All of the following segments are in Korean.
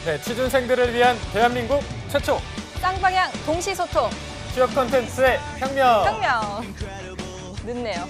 네, 취준생들을 위한 대한민국 최초 쌍방향 동시소통 취업 콘텐츠의 혁명. 늦네요.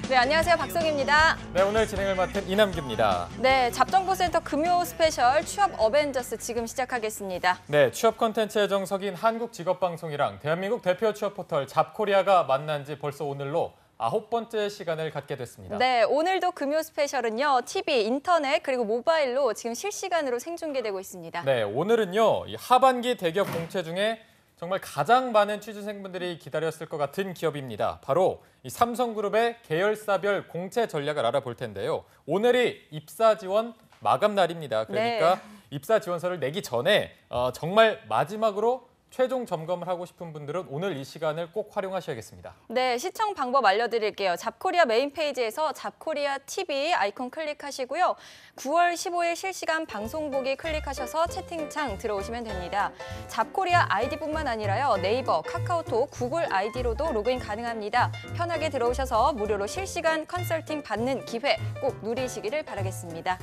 네, 안녕하세요. 박송입니다. 네, 오늘 진행을 맡은 이남규입니다. 네, 잡정보센터 금요 스페셜 취업 어벤져스 지금 시작하겠습니다. 네, 취업 콘텐츠의 정석인 한국직업방송이랑 대한민국 대표 취업 포털 잡코리아가 만난 지 벌써 오늘로 9번째 시간을 갖게 됐습니다. 네, 오늘도 금요 스페셜은요. TV, 인터넷 그리고 모바일로 지금 실시간으로 생중계되고 있습니다. 네, 오늘은요. 이 하반기 대기업 공채 중에 정말 가장 많은 취준생분들이 기다렸을 것 같은 기업입니다. 바로 이 삼성그룹의 계열사별 공채 전략을 알아볼 텐데요. 오늘이 입사 지원 마감 날입니다. 그러니까 네. 입사 지원서를 내기 전에 정말 마지막으로 최종 점검을 하고 싶은 분들은 오늘 이 시간을 꼭 활용하셔야겠습니다. 네, 시청 방법 알려드릴게요. 잡코리아 메인 페이지에서 잡코리아 TV 아이콘 클릭하시고요. 9월 15일 실시간 방송 보기 클릭하셔서 채팅창 들어오시면 됩니다. 잡코리아 아이디뿐만 아니라요. 네이버, 카카오톡, 구글 아이디로도 로그인 가능합니다. 편하게 들어오셔서 무료로 실시간 컨설팅 받는 기회 꼭 누리시기를 바라겠습니다.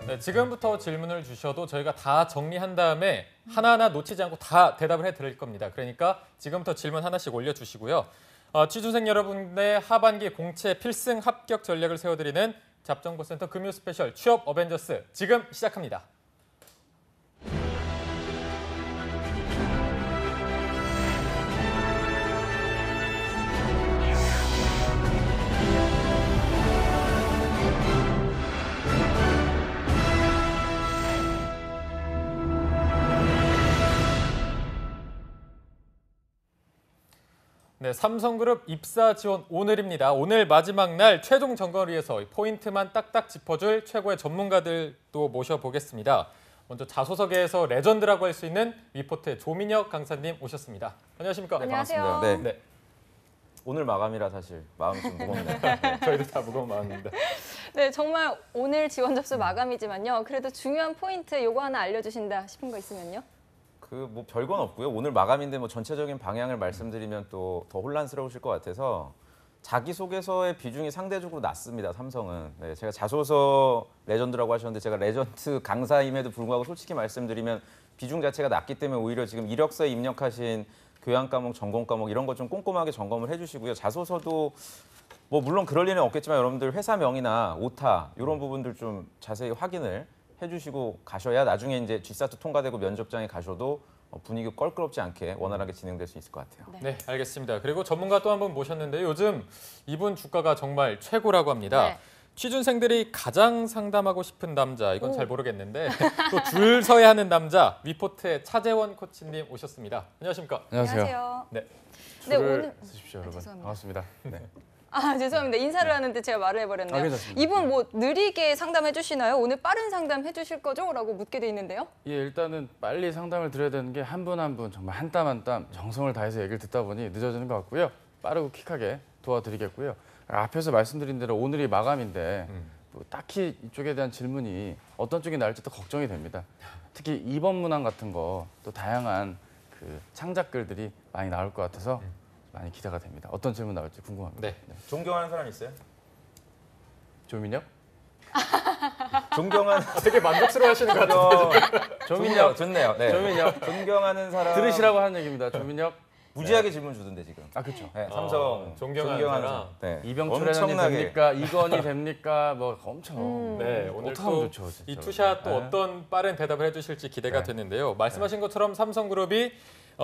네, 지금부터 질문을 주셔도 저희가 다 정리한 다음에 하나하나 놓치지 않고 다 대답을 해드릴 겁니다. 그러니까 지금부터 질문 하나씩 올려주시고요. 취준생 여러분의 하반기 공채 필승 합격 전략을 세워드리는 잡정보센터 금요 스페셜 취업 어벤져스 지금 시작합니다. 네, 삼성그룹 입사 지원 오늘입니다. 오늘 마지막 날 최종 점검을 위해서 포인트만 딱딱 짚어줄 최고의 전문가들도 모셔보겠습니다. 먼저 자소서계에서 레전드라고 할 수 있는 위포트의 조민혁 강사님 오셨습니다. 안녕하십니까? 안녕하세요. 반갑습니다. 네, 오늘 마감이라 사실 마음이 좀 무겁네요. 저희도 다 무거운 마음입니다. 네, 정말 오늘 지원 접수 마감이지만요. 그래도 중요한 포인트 요거 하나 알려주신다 싶은 거 있으면요. 뭐 별건 없고요. 오늘 마감인데 뭐 전체적인 방향을 말씀드리면 또 더 혼란스러우실 것 같아서 자기소개서의 비중이 상대적으로 낮습니다. 삼성은. 네, 제가 자소서 레전드라고 하셨는데 제가 레전드 강사임에도 불구하고 솔직히 말씀드리면 비중 자체가 낮기 때문에 오히려 지금 이력서에 입력하신 교양 과목, 전공 과목 이런 거 좀 꼼꼼하게 점검을 해주시고요. 자소서도 뭐 물론 그럴 리는 없겠지만 여러분들 회사명이나 오타 이런 부분들 좀 자세히 확인을 해주시고 가셔야 나중에 이제 G사트 통과되고 면접장에 가셔도 분위기 껄끄럽지 않게 원활하게 진행될 수 있을 것 같아요. 네, 알겠습니다. 그리고 전문가 또 한 분 모셨는데요. 요즘 이분 주가가 정말 최고라고 합니다. 네. 취준생들이 가장 상담하고 싶은 남자, 이건 잘 모르겠는데 또 줄 서야 하는 남자, 위포트의 차재원 코치님 오셨습니다. 안녕하십니까? 안녕하세요. 네. 네, 오늘 쓰십시오, 여러분. 죄송합니다. 반갑습니다. 네. 죄송합니다. 인사를 하는데 제가 말을 해버렸네요. 괜찮습니다. 이분 뭐 느리게 상담해 주시나요? 오늘 빠른 상담 해주실 거죠? 라고 묻게 돼 있는데요. 예, 일단은 빨리 상담을 드려야 되는 게 한 분 한 분 정말 한 땀 한 땀 정성을 다해서 얘기를 듣다 보니 늦어지는 것 같고요. 빠르고 퀵하게 도와드리겠고요. 앞에서 말씀드린 대로 오늘이 마감인데 뭐 딱히 이쪽에 대한 질문이 어떤 쪽이 나올지 또 걱정이 됩니다. 특히 2번 문항 같은 거 또 다양한 그 창작글들이 많이 나올 것 같아서 많이 기대가 됩니다. 어떤 질문 나올지 궁금합니다. 네. 존경하는 사람 있어요? 조민혁? 존경하는 되게 만족스러워 하시는 것 같아요. 조민혁. 좋네요. 네. 조민혁. 존경하는 사람 들으시라고 하는 얘기입니다. 조민혁. 무지하게 질문 주던데 지금. 아, 그렇죠. 네, 삼성 존경하는 사람. 네. 이병철 회장이 됩니까? 이건희 됩니까? 뭐 엄청. 네, 오늘 어떻게 하면 또 좋죠, 진짜. 이 투샷 또 네. 어떤 빠른 대답을 해주실지 기대가 네. 되는데요. 말씀하신 것처럼 삼성그룹이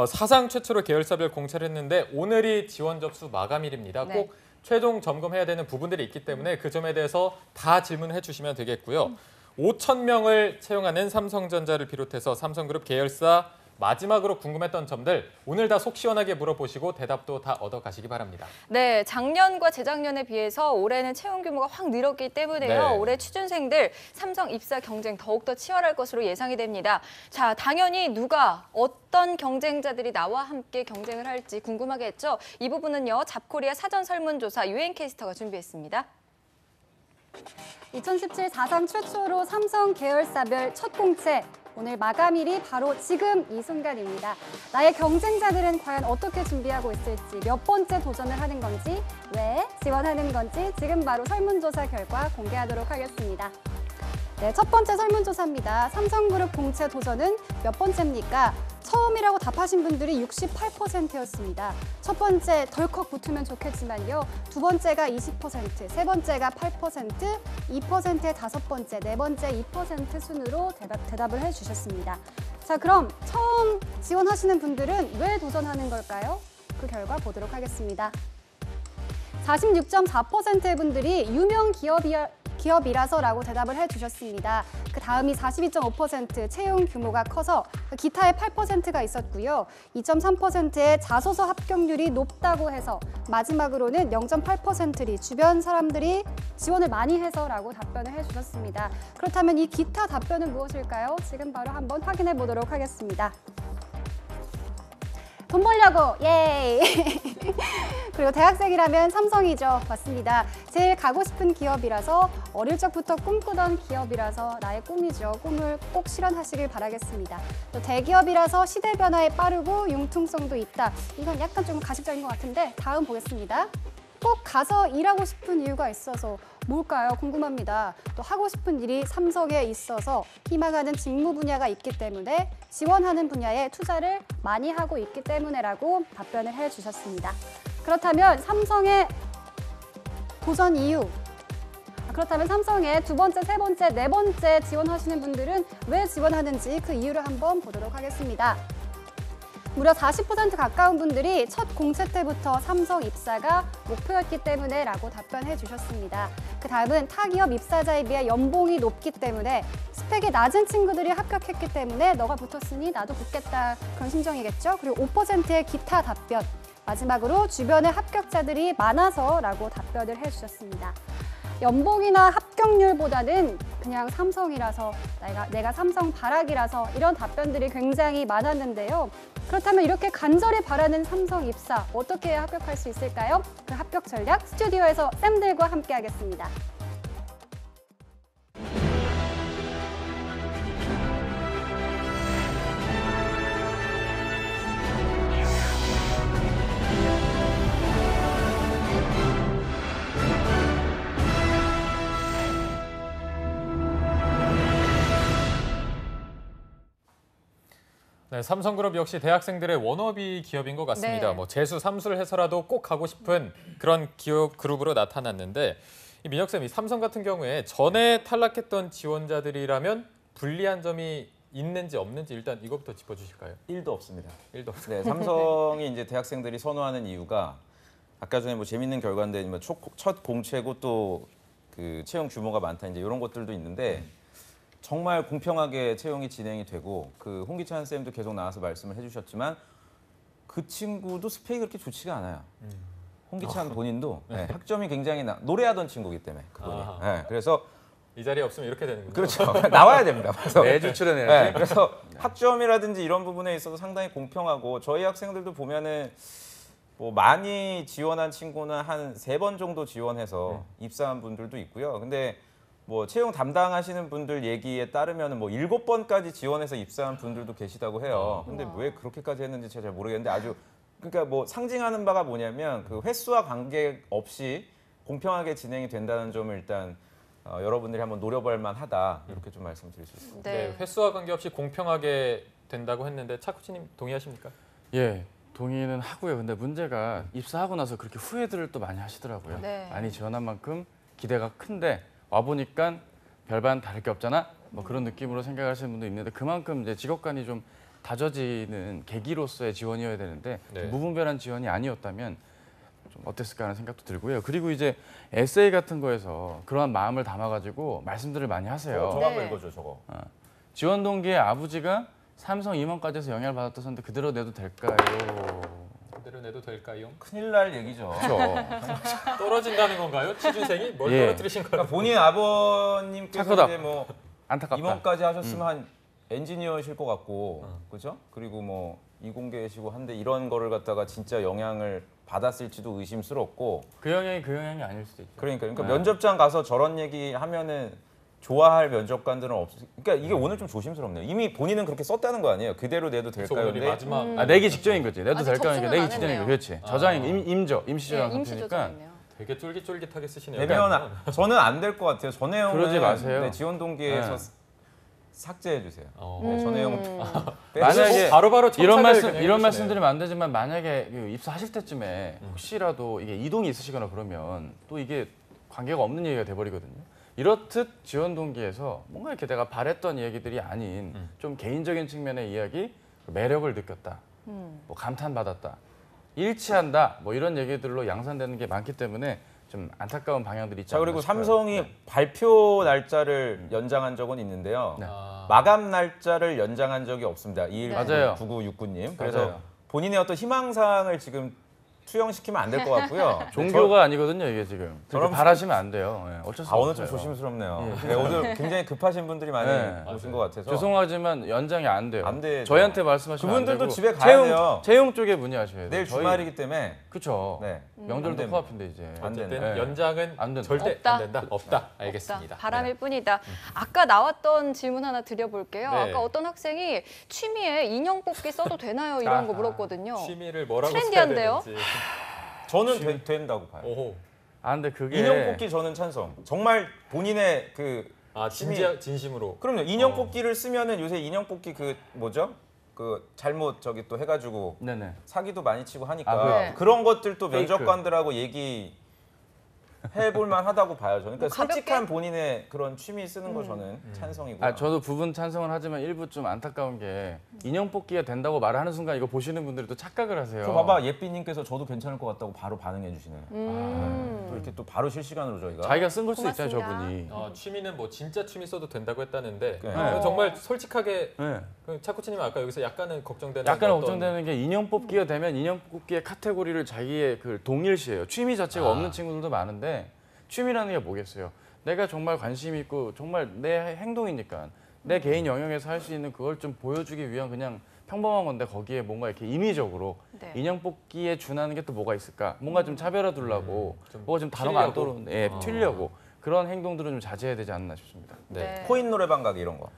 사상 최초로 계열사별 공채를 했는데 오늘이 지원 접수 마감일입니다. 네. 꼭 최종 점검해야 되는 부분들이 있기 때문에 그 점에 대해서 다 질문해 주시면 되겠고요. 5,000명을 채용하는 삼성전자를 비롯해서 삼성그룹 계열사 마지막으로 궁금했던 점들 오늘 다 속 시원하게 물어보시고 대답도 다 얻어가시기 바랍니다. 네, 작년과 재작년에 비해서 올해는 채용 규모가 확 늘었기 때문에요. 네. 올해 취준생들 삼성 입사 경쟁 더욱더 치열할 것으로 예상이 됩니다. 자, 당연히 누가 어떤 경쟁자들이 나와 함께 경쟁을 할지 궁금하겠죠. 이 부분은요, 잡코리아 사전 설문조사 유엔캐스터가 준비했습니다. 2017 사상 최초로 삼성 계열사별 첫 공채, 오늘 마감일이 바로 지금 이 순간입니다. 나의 경쟁자들은 과연 어떻게 준비하고 있을지, 몇 번째 도전을 하는 건지, 왜 지원하는 건지 지금 바로 설문조사 결과 공개하도록 하겠습니다. 네, 첫 번째 설문조사입니다. 삼성그룹 공채 도전은 몇 번째입니까? 처음이라고 답하신 분들이 68%였습니다. 첫 번째 덜컥 붙으면 좋겠지만요. 두 번째가 20%, 세 번째가 8%, 2%의 다섯 번째, 네 번째 2% 순으로 대답을 해주셨습니다. 자, 그럼 처음 지원하시는 분들은 왜 도전하는 걸까요? 그 결과 보도록 하겠습니다. 46.4%의 분들이 유명 기업이라서라고 대답을 해주셨습니다. 그 다음이 42.5% 채용 규모가 커서 기타의 8%가 있었고요. 2.3%의 자소서 합격률이 높다고 해서 마지막으로는 0.8%리 주변 사람들이 지원을 많이 해서라고 답변을 해주셨습니다. 그렇다면 이 기타 답변은 무엇일까요? 지금 바로 한번 확인해 보도록 하겠습니다. 돈 벌려고, 예이! 그리고 대학생이라면 삼성이죠. 맞습니다. 제일 가고 싶은 기업이라서 어릴 적부터 꿈꾸던 기업이라서 나의 꿈이죠. 꿈을 꼭 실현하시길 바라겠습니다. 또 대기업이라서 시대 변화에 빠르고 융통성도 있다. 이건 약간 좀 가식적인 것 같은데 다음 보겠습니다. 꼭 가서 일하고 싶은 이유가 있어서 뭘까요? 궁금합니다. 또 하고 싶은 일이 삼성에 있어서 희망하는 직무 분야가 있기 때문에 지원하는 분야에 투자를 많이 하고 있기 때문에라고 답변을 해주셨습니다. 그렇다면 삼성의 도전 이유, 그렇다면 삼성의 두 번째, 세 번째, 네 번째 지원하시는 분들은 왜 지원하는지 그 이유를 한번 보도록 하겠습니다. 무려 40% 가까운 분들이 첫 공채 때부터 삼성 입사가 목표였기 때문에 라고 답변해 주셨습니다. 그 다음은 타 기업 입사자에 비해 연봉이 높기 때문에 스펙이 낮은 친구들이 합격했기 때문에 너가 붙었으니 나도 붙겠다 그런 심정이겠죠. 그리고 5%의 기타 답변, 마지막으로 주변에 합격자들이 많아서 라고 답변을 해주셨습니다. 연봉이나 합격률보다는 그냥 삼성이라서 내가 삼성 바라기라서 이런 답변들이 굉장히 많았는데요. 그렇다면 이렇게 간절히 바라는 삼성 입사 어떻게 해야 합격할 수 있을까요? 그 합격 전략 스튜디오에서 쌤들과 함께 하겠습니다. 네, 삼성그룹 역시 대학생들의 워너비 기업인 것 같습니다. 네. 뭐 재수, 삼수를 해서라도 꼭 가고 싶은 그런 기업 그룹으로 나타났는데 이 민혁 쌤, 이 삼성 같은 경우에 전에 탈락했던 지원자들이라면 불리한 점이 있는지 없는지 일단 이것부터 짚어주실까요? 1도 없습니다. 1도 없어요. 네, 삼성이 이제 대학생들이 선호하는 이유가 아까 전에 뭐 재밌는 결과인데 뭐 첫 공채고 또 그 채용 규모가 많다 이제 이런 것들도 있는데 정말 공평하게 채용이 진행이 되고 그 홍기찬 쌤도 계속 나와서 말씀을 해주셨지만 그 친구도 스펙이 그렇게 좋지가 않아요. 홍기찬 본인도 네, 학점이 굉장히 노래하던 친구이기 때문에 그분이. 네, 그래서 이 자리에 없으면 이렇게 되는군요. 그렇죠. 나와야 됩니다. 그래서 매주 출연해야지. 네, 그래서 학점이라든지 이런 부분에 있어서 상당히 공평하고 저희 학생들도 보면은 뭐 많이 지원한 친구는 한 3번 정도 지원해서 입사한 분들도 있고요. 근데 뭐 채용 담당하시는 분들 얘기에 따르면 뭐 7번까지 지원해서 입사한 분들도 계시다고 해요. 근데 왜 그렇게까지 했는지 제가 잘 모르겠는데 아주 그러니까 뭐 상징하는 바가 뭐냐면 그 횟수와 관계없이 공평하게 진행이 된다는 점을 일단 여러분들이 한번 노려볼 만하다 이렇게 좀 말씀드릴 수 있습니다. 네, 횟수와 관계없이 공평하게 된다고 했는데 차쿠치님 동의하십니까? 예, 동의는 하고요. 근데 문제가 입사하고 나서 그렇게 후회들을 또 많이 하시더라고요. 네. 많이 지원한 만큼 기대가 큰데 와보니까 별반 다를 게 없잖아? 뭐 그런 느낌으로 생각하시는 분도 있는데 그만큼 이제 직업관이 좀 다져지는 계기로서의 지원이어야 되는데 네. 무분별한 지원이 아니었다면 좀 어땠을까 하는 생각도 들고요. 그리고 이제 에세이 같은 거에서 그러한 마음을 담아가지고 말씀들을 많이 하세요. 저거 한번 네. 읽어줘 저거. 지원 동기의 아버지가 삼성 임원까지 해서 영향을 받았다는데 그대로 내도 될까요? 그대로 내도 될까요? 큰일 날 얘기죠. 그렇죠. 떨어진다는 건가요? 취준생이 뭘 예. 떨어뜨리신 거예요? 그러니까 본인 아버님께서 착하다. 이제 뭐 안타깝다. 임원까지 하셨으면 한 엔지니어실 것 같고, 그죠? 그리고 뭐 이공계시고 한데 이런 거를 갖다가 진짜 영향을 받았을지도 의심스럽고. 그 영향이 아닐 수도 있죠. 그러니까 네. 면접장 가서 저런 얘기 하면은 좋아할 면접관들은 없. 그러니까 이게 오늘 좀 조심스럽네요. 이미 본인은 그렇게 썼다는 거 아니에요? 그대로 내도 될까요? 오늘이 근데 마지막 내기 직전인 거지. 내도 아직 될까 하니까 접수는 내기 안 직전인 했네요. 거. 그렇지. 저장 임시 네, 저장 임시 상태니까 조정이네요. 되게 쫄깃쫄깃하게 쓰시네요. 되면 저는 안 될 것 같아요. 저 내용은 그러지 마세요. 네, 지원 동기에서 네. 삭제해 주세요. 어. 네, 저 내용 만약에 바로바로 이런 말씀 그냥 이런 해주시네요. 말씀드리면 안 되지만 만약에 그 입사하실 때쯤에 혹시라도 이게 이동이 있으시거나 그러면 또 이게 관계가 없는 얘기가 돼버리거든요. 이렇듯 지원 동기에서 뭔가 이렇게 내가 바랬던 얘기들이 아닌 좀 개인적인 측면의 이야기, 매력을 느꼈다, 뭐 감탄받았다, 일치한다, 뭐 이런 얘기들로 양산되는 게 많기 때문에 좀 안타까운 방향들이 있지 자, 않나 그리고 싶어요. 삼성이 네. 발표 날짜를 연장한 적은 있는데요. 네. 마감 날짜를 연장한 적이 없습니다. 맞아요. 2969님. 그래서 맞아요. 본인의 어떤 희망사항을 지금 투영시키면 안 될 것 같고요. 종교가 아니거든요, 이게 지금. 그렇게 저런- 바라시면 안 돼요. 예, 어쩔 수 없어요. 오늘 좀 조심스럽네요. 네, 오늘 굉장히 급하신 분들이 많이 네. 오신 것 같아서. 죄송하지만 연장이 안 돼요. 안 되죠. 저희한테 말씀하시면 그분들도 안 되고 집에 가야 채용, 돼요. 채용 쪽에 문의하셔야 돼요. 내일 주말이기 때문에 그렇죠. 네. 안 명절도 됩니다. 코앞인데 이제. 안 어쨌든 된다. 네. 연장은 안 된다. 절대 없다. 안 된다. 없다. 알겠습니다. 없다. 바람일 뿐이다. 아까 나왔던 질문 하나 드려볼게요. 네. 아까 어떤 학생이 취미에 인형 뽑기 써도 되나요? 이런 거 물었거든요. 취미를 뭐라고 트렌디한데요? 써야 되는지. 저는 된다고 봐요. 오호. 아 근데 그게 인형 뽑기 저는 찬성. 정말 본인의 그 아 진심으로. 그럼요. 인형 뽑기를 쓰면은 요새 인형 뽑기 그 뭐죠? 그 잘못 저기 또 해가지고 네네. 사기도 많이 치고 하니까 아, 네. 그런 것들도 페이크. 면접관들하고 얘기 해볼 만하다고 봐요. 저는 그러니까 뭐 가볍게? 솔직한 본인의 그런 취미 쓰는 거 저는 찬성이고요. 아 저도 부분 찬성을 하지만 일부 좀 안타까운 게 인형 뽑기가 된다고 말하는 순간 이거 보시는 분들이 또 착각을 하세요. 저 봐봐 예삐님께서 저도 괜찮을 것 같다고 바로 반응해 주시네요. 음. 또 이렇게 또 바로 실시간으로 저희가 자기가 쓴 걸 수도 있잖아요, 고맙습니다. 저분이. 취미는 뭐 진짜 취미 써도 된다고 했다는데 네. 정말 솔직하게 네. 차코치님 아까 여기서 약간은 걱정되는 약간 어떤- 걱정되는 게 인형 뽑기가 되면 인형 뽑기의 카테고리를 자기의 그 동일시해요. 취미 자체가 없는 친구들도 많은데 취미라는 게 뭐겠어요? 내가 정말 관심 있고 정말 내 행동이니까 내 개인 영역에서 할 수 있는 그걸 좀 보여주기 위한 그냥 평범한 건데 거기에 뭔가 이렇게 임의적으로 네. 인형 뽑기에 준하는 게 또 뭐가 있을까? 뭔가 좀 차별화 두려고 좀 뭐가 좀 단어가 안 튀려고? 떠오르는데 예, 튀려고 그런 행동들은 좀 자제해야 되지 않나 싶습니다. 네. 코인 노래방 가기 이런 거.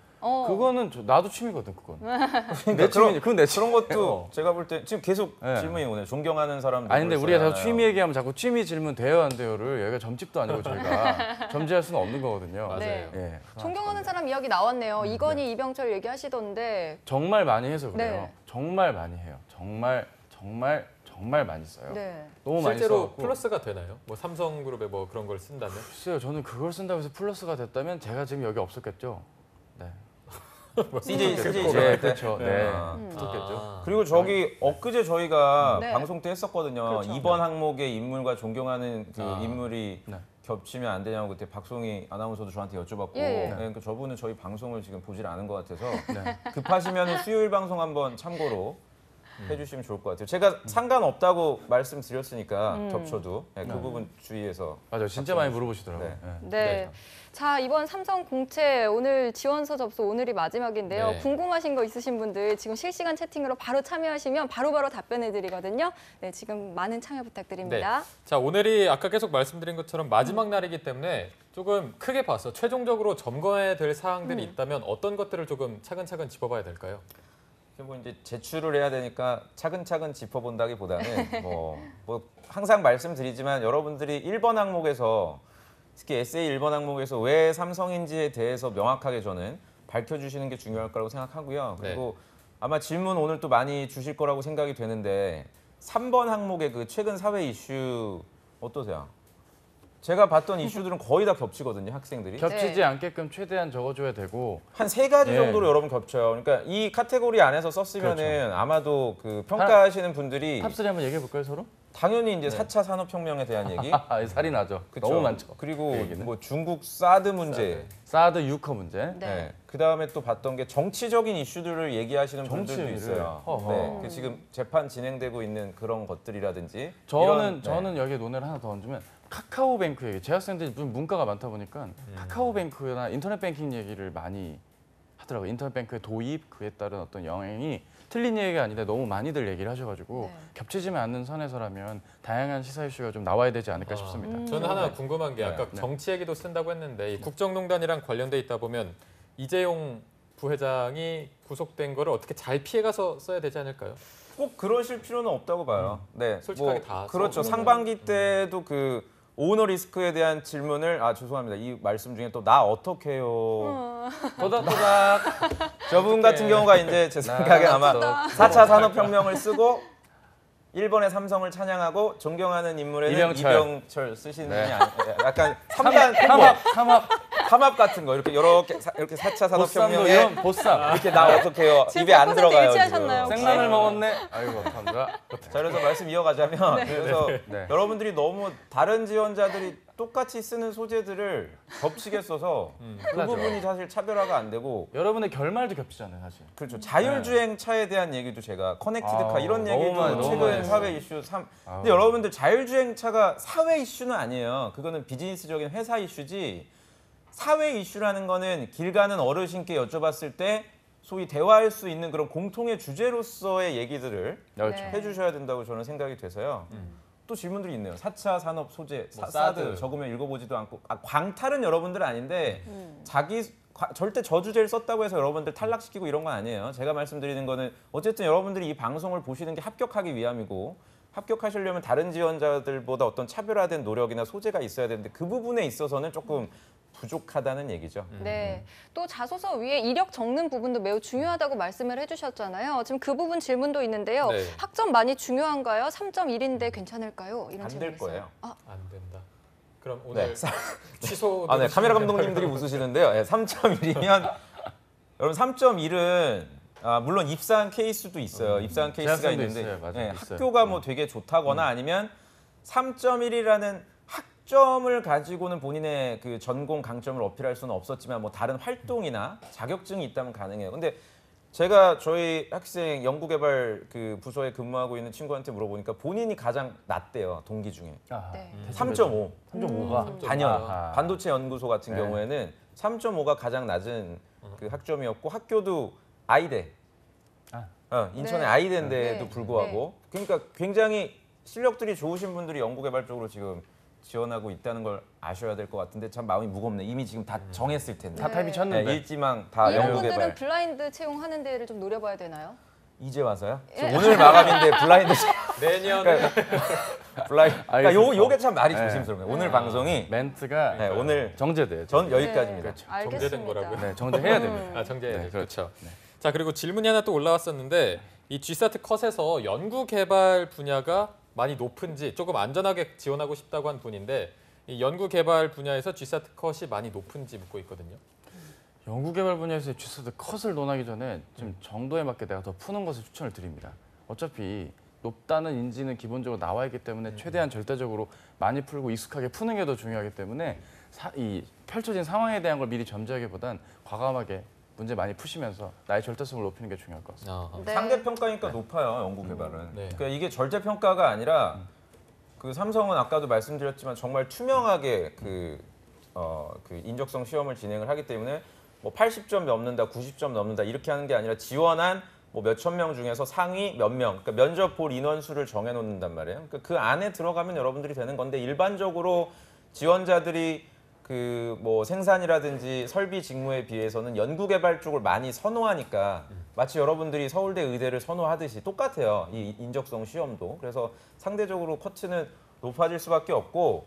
그거는 나도 취미거든, 그건. 그러니까 내 취미, 그건 내 취미. 그런 것도 제가 볼 때 지금 계속 네. 질문이 오네요. 존경하는 사람. 아니 근데 우리가 자꾸 취미 얘기하면 자꾸 취미 질문 돼요 안 돼요를 여기가 점집도 아니고 저희가 점지할 수는 없는 거거든요. 맞아요. 네. 예. 존경하는 사람 이야기 나왔네요. 이건희, 이병철 얘기하시던데. 정말 많이 해서 그래요. 네. 정말 많이 해요. 정말 많이 써요. 네. 너무 많이 실제로 써갖고. 플러스가 되나요? 뭐 삼성그룹에 뭐 그런 걸 쓴다면? 글쎄요. 저는 그걸 쓴다고 해서 플러스가 됐다면 제가 지금 여기 없었겠죠. 네. CJ 네, 그렇죠. 네. 아. 없었겠죠. 그리고 저기 엊그제 저희가 네. 방송 때 했었거든요. 그렇죠. 이번 항목의 인물과 존경하는 그 아. 인물이 네. 겹치면 안 되냐고 그때 박송희 아나운서도 저한테 여쭤봤고 예, 예. 네, 그러니까 저분은 저희 방송을 지금 보질 않은 것 같아서 네. 급하시면 수요일 방송 한번 참고로 해주시면 좋을 것 같아요. 제가 상관없다고 말씀드렸으니까 겹쳐도 네, 그 부분 주의해서 맞아요. 진짜 많이 물어보시더라고요. 네. 네. 네. 자, 이번 삼성 공채 오늘 지원서 접수 오늘이 마지막인데요. 네. 궁금하신 거 있으신 분들 지금 실시간 채팅으로 바로 참여하시면 바로바로 답변해 드리거든요. 네, 지금 많은 참여 부탁드립니다. 자, 오늘이 아까 계속 말씀드린 것처럼 마지막 날이기 때문에 조금 크게 봐서 최종적으로 점검해야 될 사항들이 있다면 어떤 것들을 조금 차근차근 짚어봐야 될까요? 뭐 이제 제출을 해야 되니까 차근차근 짚어본다기보다는 뭐 항상 말씀드리지만 여러분들이 1번 항목에서 특히 에세이 1번 항목에서 왜 삼성인지에 대해서 명확하게 저는 밝혀주시는 게 중요할 거라고 생각하고요. 그리고 아마 질문 오늘 또 많이 주실 거라고 생각이 되는데 3번 항목의 그 최근 사회 이슈 어떠세요? 제가 봤던 이슈들은 거의 다 겹치거든요, 학생들이. 겹치지 네. 않게끔 최대한 적어줘야 되고 한 3가지 예. 정도로 여러분 겹쳐요. 그러니까 이 카테고리 안에서 썼으면은 아마도 그 평가하시는 분들이 탑3 한번 얘기해 볼까요 서로? 당연히 이제 4차 산업혁명에 대한 얘기. 아, 살이 나죠. 그쵸? 너무 많죠. 그리고 그 얘기는. 뭐 중국 사드 문제. 사드 유커 문제. 네. 네. 그다음에 또 봤던 게 정치적인 이슈들을 얘기하시는 분들도 정치를. 있어요. 허허. 네. 그 지금 재판 진행되고 있는 그런 것들이라든지 저는 이런, 네. 여기에 논의를 하나 더 얹으면 카카오뱅크 얘기. 재학생들이 문과가 많다 보니까 카카오뱅크나 인터넷 뱅킹 얘기를 많이 하더라고요. 인터넷 뱅크의 도입 그에 따른 어떤 영향이 틀린 얘기가 아닌데 너무 많이들 얘기를 하셔가지고 네. 겹치지만 않는 선에서라면 다양한 시사 이슈가 좀 나와야 되지 않을까 싶습니다. 저는 하나 궁금한 게 아까 네. 정치 얘기도 쓴다고 했는데 이 국정농단이랑 관련돼 있다 보면 이재용 부회장이 구속된 거를 어떻게 잘 피해가서 써야 되지 않을까요? 꼭 그러실 필요는 없다고 봐요. 네. 솔직하게 다 그렇죠. 써보면은- 상반기 때도 그 오너 리스크에 대한 질문을 죄송합니다. 이 말씀 중에 또 나 어떻게 해요? 도닥도닥. 저분 같은 경우가 이제 제 생각에 아마 4차 산업혁명을 쓰고 일본의 삼성을 찬양하고 존경하는 인물에는 이병철 쓰시는 분이 약간 3단 삼합 같은 거 이렇게 4차 산업혁명에 이런 보쌈. 이렇게 나 어떻게 해요? 입에 안 들어가요. 일치하셨나요? 지금. 생라면 먹었네. 아이고 감사합니다. 자, 그래서 말씀 이어가자면 그래서 네. 여러분들이 너무 다른 지원자들이 똑같이 쓰는 소재들을 겹치게 써서 그 맞아. 부분이 사실 차별화가 안 되고 여러분의 결말도 겹치잖아요, 사실. 그렇죠. 자율주행차에 대한 얘기도 제가 커넥티드카 이런 너무 얘기도 많이 최근 했어요. 사회 이슈 근데 여러분들 자율주행차가 사회 이슈는 아니에요. 그거는 비즈니스적인 회사 이슈지 사회 이슈라는 거는 길 가는 어르신께 여쭤봤을 때 소위 대화할 수 있는 그런 공통의 주제로서의 얘기들을 그렇죠. 네. 해주셔야 된다고 저는 생각이 돼서요. 또 질문들이 있네요. 4차 산업 소재, 뭐 사드 사드. 적으면 읽어보지도 않고 광탈은 여러분들 아닌데 절대 저주제를 썼다고 해서 여러분들 탈락시키고 이런 건 아니에요. 제가 말씀드리는 거는 어쨌든 여러분들이 이 방송을 보시는 게 합격하기 위함이고 합격하시려면 다른 지원자들보다 어떤 차별화된 노력이나 소재가 있어야 되는데 그 부분에 있어서는 조금 부족하다는 얘기죠. 네. 또 자소서 위에 이력 적는 부분도 매우 중요하다고 말씀을 해주셨잖아요. 지금 그 부분 질문도 있는데요. 네. 학점 많이 중요한가요? 3.1인데 괜찮을까요? 이런 안 질문이 될 거예요. 있어요. 안 된다. 그럼 오늘 네. 취소. 네, 카메라 감독님들이 웃으시는데요. 3.1이면 여러분 3.1은 물론 입사한 케이스도 있어요. 입사한 케이스가 재학생도 있는데 있어요. 맞아요. 있어요. 학교가 뭐 되게 좋다거나 아니면 3.1이라는 학점을 가지고는 본인의 그 전공 강점을 어필할 수는 없었지만 뭐 다른 활동이나 자격증이 있다면 가능해요. 근데 제가 저희 학생 연구개발 그 부서에 근무하고 있는 친구한테 물어보니까 본인이 가장 낮대요. 동기 중에. 네. 3.5. 3.5가 단연 아하. 반도체 연구소 같은 네. 경우에는 3.5가 가장 낮은 그 학점이었고 학교도 아이대. 인천의 네. 아이대인데도 네. 불구하고 그러니까 굉장히 실력들이 좋으신 분들이 연구개발 쪽으로 지금 지원하고 있다는 걸 아셔야 될 것 같은데 참 마음이 무겁네. 이미 지금 다 정했을 텐데. 다 타입이 쳤는데. 네, 일지망 다 이런 분들은 연구개발. 블라인드 채용하는 데를 좀 노려봐야 되나요? 이제 와서요? 오늘 마감인데 블라인드 내년에 그러니까 알겠습니다. 요게 참 말이 네. 조심스럽네요. 오늘 방송이 멘트가 네, 오늘 정제돼요. 전 여기까지입니다. 그렇죠. 알겠습니다. 정제된 거라고요? 네, 정제해야 됩니다. 정제해야 네, 돼. 그렇죠. 네. 자, 그리고 질문이 하나 또 올라왔었는데 이 G사트 컷에서 연구 개발 분야가 많이 높은지 조금 안전하게 지원하고 싶다고 한 분인데 이 연구 개발 분야에서 G사트 컷이 많이 높은지 묻고 있거든요. 연구개발 분야에서의 G사트 컷을 논하기 전에 좀 정도에 맞게 내가 더 푸는 것을 추천을 드립니다. 어차피 높다는 인지는 기본적으로 나와 있기 때문에 최대한 절대적으로 많이 풀고 익숙하게 푸는 게 더 중요하기 때문에 이 펼쳐진 상황에 대한 걸 미리 점지하기보단 과감하게 문제 많이 푸시면서 나의 절대성을 높이는 게 중요할 것 같습니다. 네. 상대 평가니까 높아요. 연구 개발은. 네. 그러니까 이게 절대 평가가 아니라 그 삼성은 아까도 말씀드렸지만 정말 투명하게 그 인적성 시험을 진행을 하기 때문에 뭐 80점 넘는다, 90점 넘는다 이렇게 하는 게 아니라 지원한 뭐 몇천 명 중에서 상위 몇 명, 그러니까 면접 볼 인원수를 정해놓는단 말이에요. 그러니까 그 안에 들어가면 여러분들이 되는 건데 일반적으로 지원자들이 그 뭐 생산이라든지 설비 직무에 비해서는 연구개발 쪽을 많이 선호하니까 마치 여러분들이 서울대 의대를 선호하듯이 똑같아요. 이 인적성 시험도. 그래서 상대적으로 커트는 높아질 수밖에 없고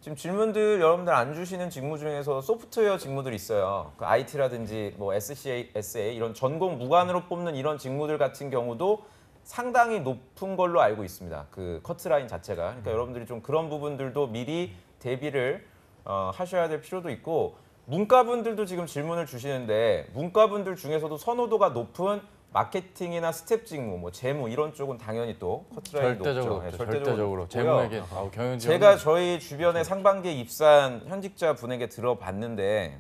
지금 질문들 여러분들 안 주시는 직무 중에서 소프트웨어 직무들이 있어요. 그 IT라든지 뭐 SCA, SA 이런 전공 무관으로 뽑는 이런 직무들 같은 경우도 상당히 높은 걸로 알고 있습니다. 그 커트라인 자체가. 그러니까 여러분들이 좀 그런 부분들도 미리 대비를 하셔야 될 필요도 있고 문과분들도 지금 질문을 주시는데 문과분들 중에서도 선호도가 높은 마케팅이나 스텝 직무, 뭐 재무 이런 쪽은 당연히 또 커트라인이 절대적으로 높죠. 높죠. 네, 절대적으로 높고요. 재무에게 경영 제가 저희 주변에 상반기에 입사한 현직자 분에게 들어봤는데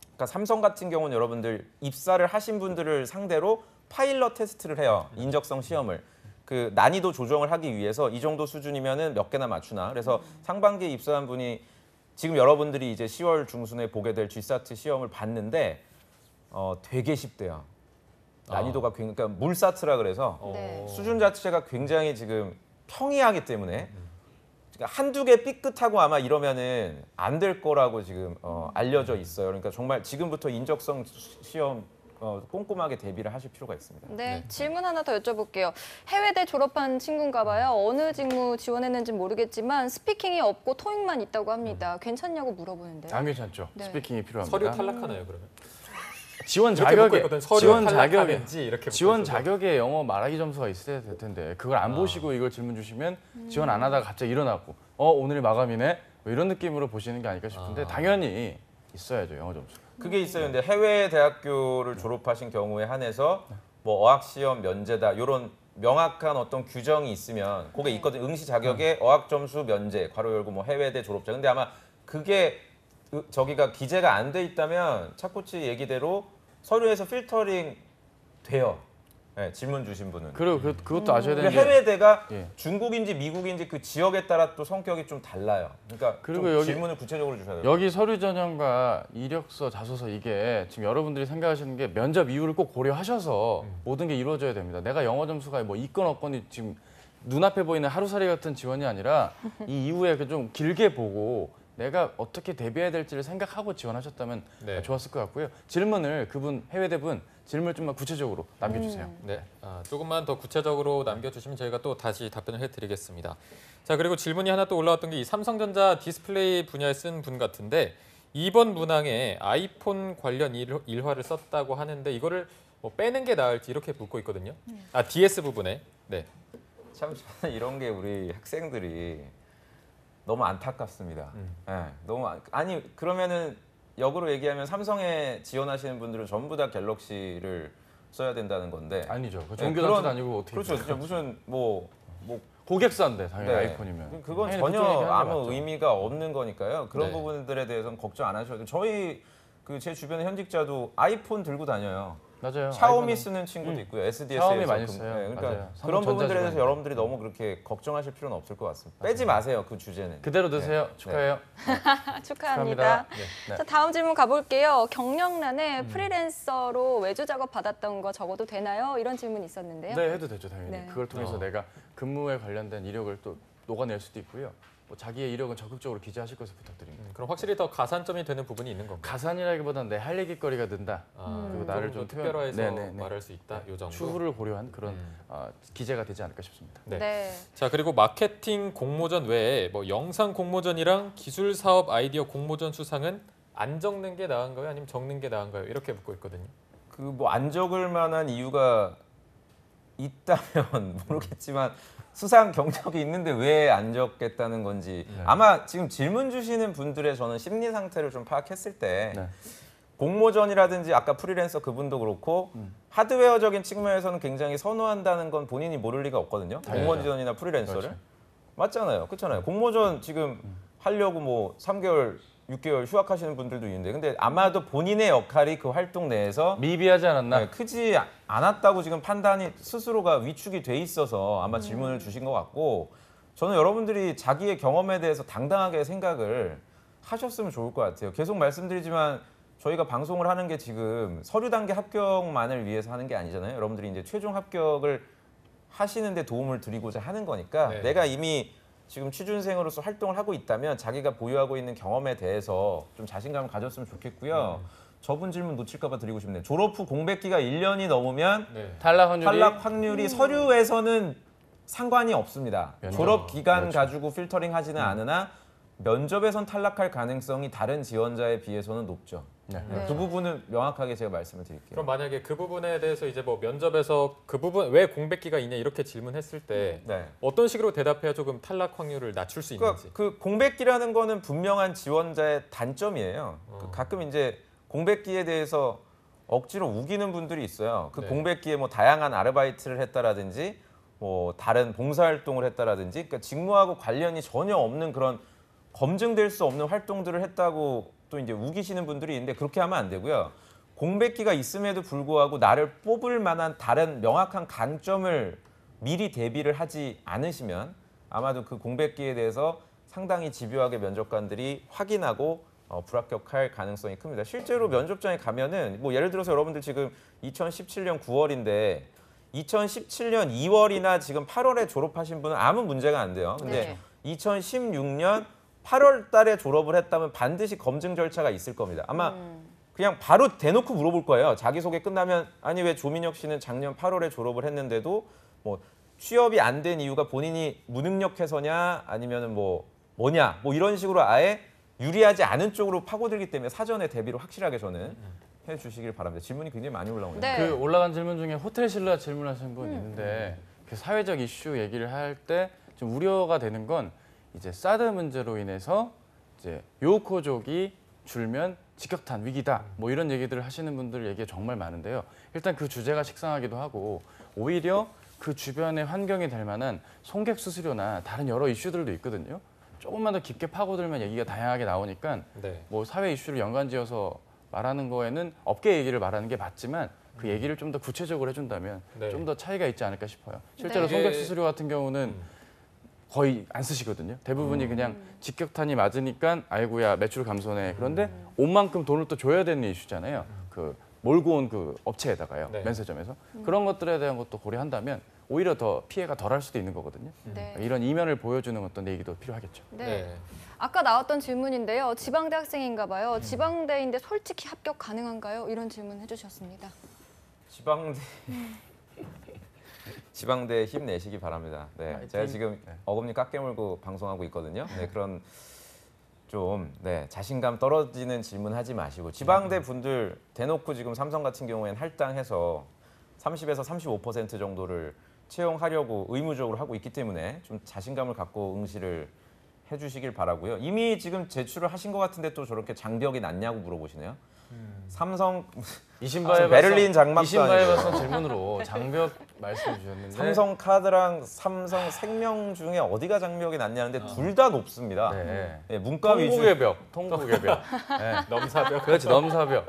그러니까 삼성 같은 경우는 여러분들 입사를 하신 분들을 상대로 파일럿 테스트를 해요. 인적성 시험을. 그 난이도 조정을 하기 위해서 이 정도 수준이면은 몇 개나 맞추나. 그래서 상반기에 입사한 분이 지금 여러분들이 이제 10월 중순에 보게 될 G사트 시험을 봤는데 되게 쉽대요. 난이도가 그러니까 물사트라 그래서 네. 수준 자체가 굉장히 지금 평이하기 때문에 그러니까 한두 개 삐끗하고 아마 이러면은 안 될 거라고 지금 알려져 있어요. 그러니까 정말 지금부터 인적성 시험 꼼꼼하게 대비를 하실 필요가 있습니다. 네, 질문 하나 더 여쭤볼게요. 해외대 졸업한 친구인가 봐요. 어느 직무 지원했는지 모르겠지만 스피킹이 없고 토익만 있다고 합니다. 괜찮냐고 물어보는데요. 안 괜찮죠. 네. 스피킹이 필요합니다. 서류 탈락하나요 그러면? 지원 이렇게 묻고 자격에 있거든. 서류 지원 탈락하는지 자격에 이렇게 지원 묻고 있어서. 자격에 영어 말하기 점수가 있어야 될 텐데 그걸 안 보시고 이걸 질문 주시면 지원 안 하다가 갑자기 일어나고 오늘 마감이네 뭐 이런 느낌으로 보시는 게 아닐까 싶은데 당연히 있어야죠 영어 점수. 그게 있어요. 근데 해외 대학교를 졸업하신 경우에 한해서 뭐 어학 시험 면제다 이런 명확한 어떤 규정이 있으면 그게 있거든요. 응시 자격에 어학 점수 면제 괄호 열고 뭐 해외대 졸업자. 근데 아마 그게 저기가 기재가 안 돼 있다면 차코치 얘기대로 서류에서 필터링 돼요. 네, 질문 주신 분은. 그리고 그것도 아셔야 되는 게 해외대가 예. 중국인지 미국인지 그 지역에 따라 또 성격이 좀 달라요. 그러니까 그리고 좀 여기- 질문을 구체적으로 주셔야 돼요. 여기 서류 전형과 이력서, 자소서 이게 지금 여러분들이 생각하시는 게 면접 이유를 꼭 고려하셔서 모든 게 이루어져야 됩니다. 내가 영어 점수가 뭐 있건 없건이 지금 눈앞에 보이는 하루살이 같은 지원이 아니라 이 이후에 좀 길게 보고 내가 어떻게 대비해야 될지를 생각하고 지원하셨다면 네. 좋았을 것 같고요. 질문을 그분 해외대분 질문을 좀만 구체적으로 남겨주세요. 네, 조금만 더 구체적으로 남겨주시면 저희가 또 다시 답변을 해드리겠습니다. 자, 그리고 질문이 하나 또 올라왔던 게 이 삼성전자 디스플레이 분야에 쓴 분 같은데 이번 문항에 아이폰 관련 일화를 썼다고 하는데 이거를 뭐 빼는 게 나을지 이렇게 묻고 있거든요. DS 부분에. 네. 참 저는 이런 게 우리 학생들이 너무 안타깝습니다. 네, 너무 아니 그러면은 역으로 얘기하면 삼성에 지원하시는 분들은 전부 다 갤럭시를 써야 된다는 건데. 아니죠. 그 네, 종교단체도 그런- 아니고 어떻게 그렇죠. 진짜 무슨 뭐 고객사인데 당연히 네. 아이폰이면 그건 당연히 전혀 그쪽 얘기하는 게 아무 맞죠. 의미가 없는 거니까요. 그런 네. 부분들에 대해서는 걱정 안 하셔도 돼요. 저희 그 제 주변의 현직자도 아이폰 들고 다녀요. 맞아요. 샤오미 아이폰은- 쓰는 친구도 있고요. SDS에서 샤오미 많이 써요. 그러니까 맞아요. 그런 부분들에 대해서 삼성전자지만. 여러분들이 너무 그렇게 걱정하실 필요는 없을 것 같습니다. 빼지 마세요. 그 주제는. 그대로 드세요. 네. 축하해요. 축하합니다. 네. 자, 다음 질문 가볼게요. 경력란에 프리랜서로 외주 작업 받았던 거 적어도 되나요? 이런 질문이 있었는데요. 네, 해도 되죠, 당연히. 네. 그걸 통해서 내가 근무에 관련된 이력을 또 녹아낼 수도 있고요. 뭐 자기의 이력은 적극적으로 기재하실 것을 부탁드립니다. 그럼 확실히 더 가산점이 되는 부분이 있는 건가요? 가산이라기보다는 내 할 얘기거리가 는다. 그리고 나를 좀 좀 특별화해서 네네네. 말할 수 있다. 요 정도. 추후를 고려한 그런 기재가 되지 않을까 싶습니다. 네. 네. 자, 그리고 마케팅 공모전 외에 뭐 영상 공모전이랑 기술 사업 아이디어 공모전 수상은 안 적는 게 나은가요? 아니면 적는 게 나은가요? 이렇게 묻고 있거든요. 그 뭐 안 적을 만한 이유가 있다면 모르겠지만 수상 경력이 있는데 왜 안 적겠다는 건지 아마 지금 질문 주시는 분들의 저는 심리 상태를 좀 파악했을 때 네. 공모전이라든지 아까 프리랜서 그분도 그렇고 하드웨어적인 측면에서는 굉장히 선호한다는 건 본인이 모를 리가 없거든요. 공모전이나 프리랜서를. 그렇죠. 맞잖아요. 그렇잖아요. 공모전 지금 하려고 뭐 3개월, 6개월 휴학하시는 분들도 있는데 근데 아마도 본인의 역할이 그 활동 내에서 미비하지 않았나? 네, 크지 않았다고 지금 판단이 스스로가 위축이 돼 있어서 아마 질문을 주신 것 같고 저는 여러분들이 자기의 경험에 대해서 당당하게 생각을 하셨으면 좋을 것 같아요. 계속 말씀드리지만 저희가 방송을 하는 게 지금 서류 단계 합격만을 위해서 하는 게 아니잖아요. 여러분들이 이제 최종 합격을 하시는데 도움을 드리고자 하는 거니까 네. 내가 이미 지금 취준생으로서 활동을 하고 있다면 자기가 보유하고 있는 경험에 대해서 좀 자신감을 가졌으면 좋겠고요. 저분 질문 놓칠까 봐 드리고 싶네요. 졸업 후 공백기가 1년이 넘으면 네. 탈락 확률이 탈락 확률이 서류에서는 상관이 없습니다. 면접. 졸업 기간 그렇죠. 가지고 필터링 하지는 않으나 면접에선 탈락할 가능성이 다른 지원자에 비해서는 높죠. 네. 네. 그 부분은 명확하게 제가 말씀을 드릴게요. 그럼 만약에 그 부분에 대해서 이제 뭐 면접에서 그 부분 왜 공백기가 있냐 이렇게 질문했을 때 네. 어떤 식으로 대답해야 조금 탈락 확률을 낮출 수 그러니까 있는지. 그 공백기라는 거는 분명한 지원자의 단점이에요. 그 가끔 이제 공백기에 대해서 억지로 우기는 분들이 있어요. 그 네. 공백기에 뭐 다양한 아르바이트를 했다라든지 뭐 다른 봉사활동을 했다라든지 그러니까 직무하고 관련이 전혀 없는 그런 검증될 수 없는 활동들을 했다고 또 이제 우기시는 분들이 있는데 그렇게 하면 안 되고요. 공백기가 있음에도 불구하고 나를 뽑을 만한 다른 명확한 강점을 미리 대비를 하지 않으시면 아마도 그 공백기에 대해서 상당히 집요하게 면접관들이 확인하고 불합격할 가능성이 큽니다. 실제로 면접장에 가면은 뭐 예를 들어서 여러분들 지금 2017년 9월인데 2017년 2월이나 지금 8월에 졸업하신 분은 아무 문제가 안 돼요. 근데 2016년 8월 달에 졸업을 했다면 반드시 검증 절차가 있을 겁니다. 아마 그냥 바로 대놓고 물어볼 거예요. 자기소개 끝나면 아니 왜 조민혁 씨는 작년 8월에 졸업을 했는데도 뭐 취업이 안 된 이유가 본인이 무능력해서냐 아니면은 뭐냐 뭐 이런 식으로 아예 유리하지 않은 쪽으로 파고들기 때문에 사전에 대비를 확실하게 저는 해주시길 바랍니다. 질문이 굉장히 많이 올라오네요. 네. 그 올라간 질문 중에 호텔 신라 질문하신 분 있는데 그 사회적 이슈 얘기를 할 때 좀 우려가 되는 건 이제 사드 문제로 인해서 이제 요코족이 줄면 직격탄 위기다 뭐 이런 얘기들을 하시는 분들 얘기가 정말 많은데요. 일단 그 주제가 식상하기도 하고 오히려 그 주변의 환경이 될 만한 송객 수수료나 다른 여러 이슈들도 있거든요. 조금만 더 깊게 파고들면 얘기가 다양하게 나오니까 네. 뭐 사회 이슈를 연관지어서 말하는 거에는 업계 얘기를 말하는 게 맞지만 그 얘기를 좀 더 구체적으로 해준다면 네. 좀 더 차이가 있지 않을까 싶어요. 실제로 네. 송객 수수료 같은 경우는 거의 안 쓰시거든요. 대부분이 그냥 직격탄이 맞으니까 아이고야 매출 감소네. 그런데 온 만큼 돈을 또 줘야 되는 이슈잖아요. 그 몰고 온 그 업체에다가요. 네. 면세점에서. 그런 것들에 대한 것도 고려한다면 오히려 더 피해가 덜할 수도 있는 거거든요. 네. 이런 이면을 보여주는 어떤 얘기도 필요하겠죠. 네. 네. 아까 나왔던 질문인데요. 지방대 학생인가 봐요. 지방대인데 솔직히 합격 가능한가요? 이런 질문 해주셨습니다. 지방대 힘내시기 바랍니다. 네, 파이팅. 제가 지금 네. 어금니 깎게 물고 방송하고 있거든요. 네, 그런 좀 자신감 떨어지는 질문하지 마시고 지방대 분들 대놓고 지금 삼성 같은 경우에는 할당해서 30에서 35% 정도를 채용하려고 의무적으로 하고 있기 때문에 좀 자신감을 갖고 응시를 해주시길 바라고요. 이미 지금 제출을 하신 것 같은데 또 저렇게 장벽이 낮냐고 물어보시네요. 삼성 이신바에 베를린 장막도 이신바에 아니고. 봤던 질문으로 장벽 말씀해 주셨는데 삼성카드랑 삼성생명 중에 어디가 장벽이 낮냐는데 둘 다 높습니다. 네. 네, 문과 위주 통곡의 벽, 통곡의 벽. 네. 넘사벽. 그렇지 넘사벽.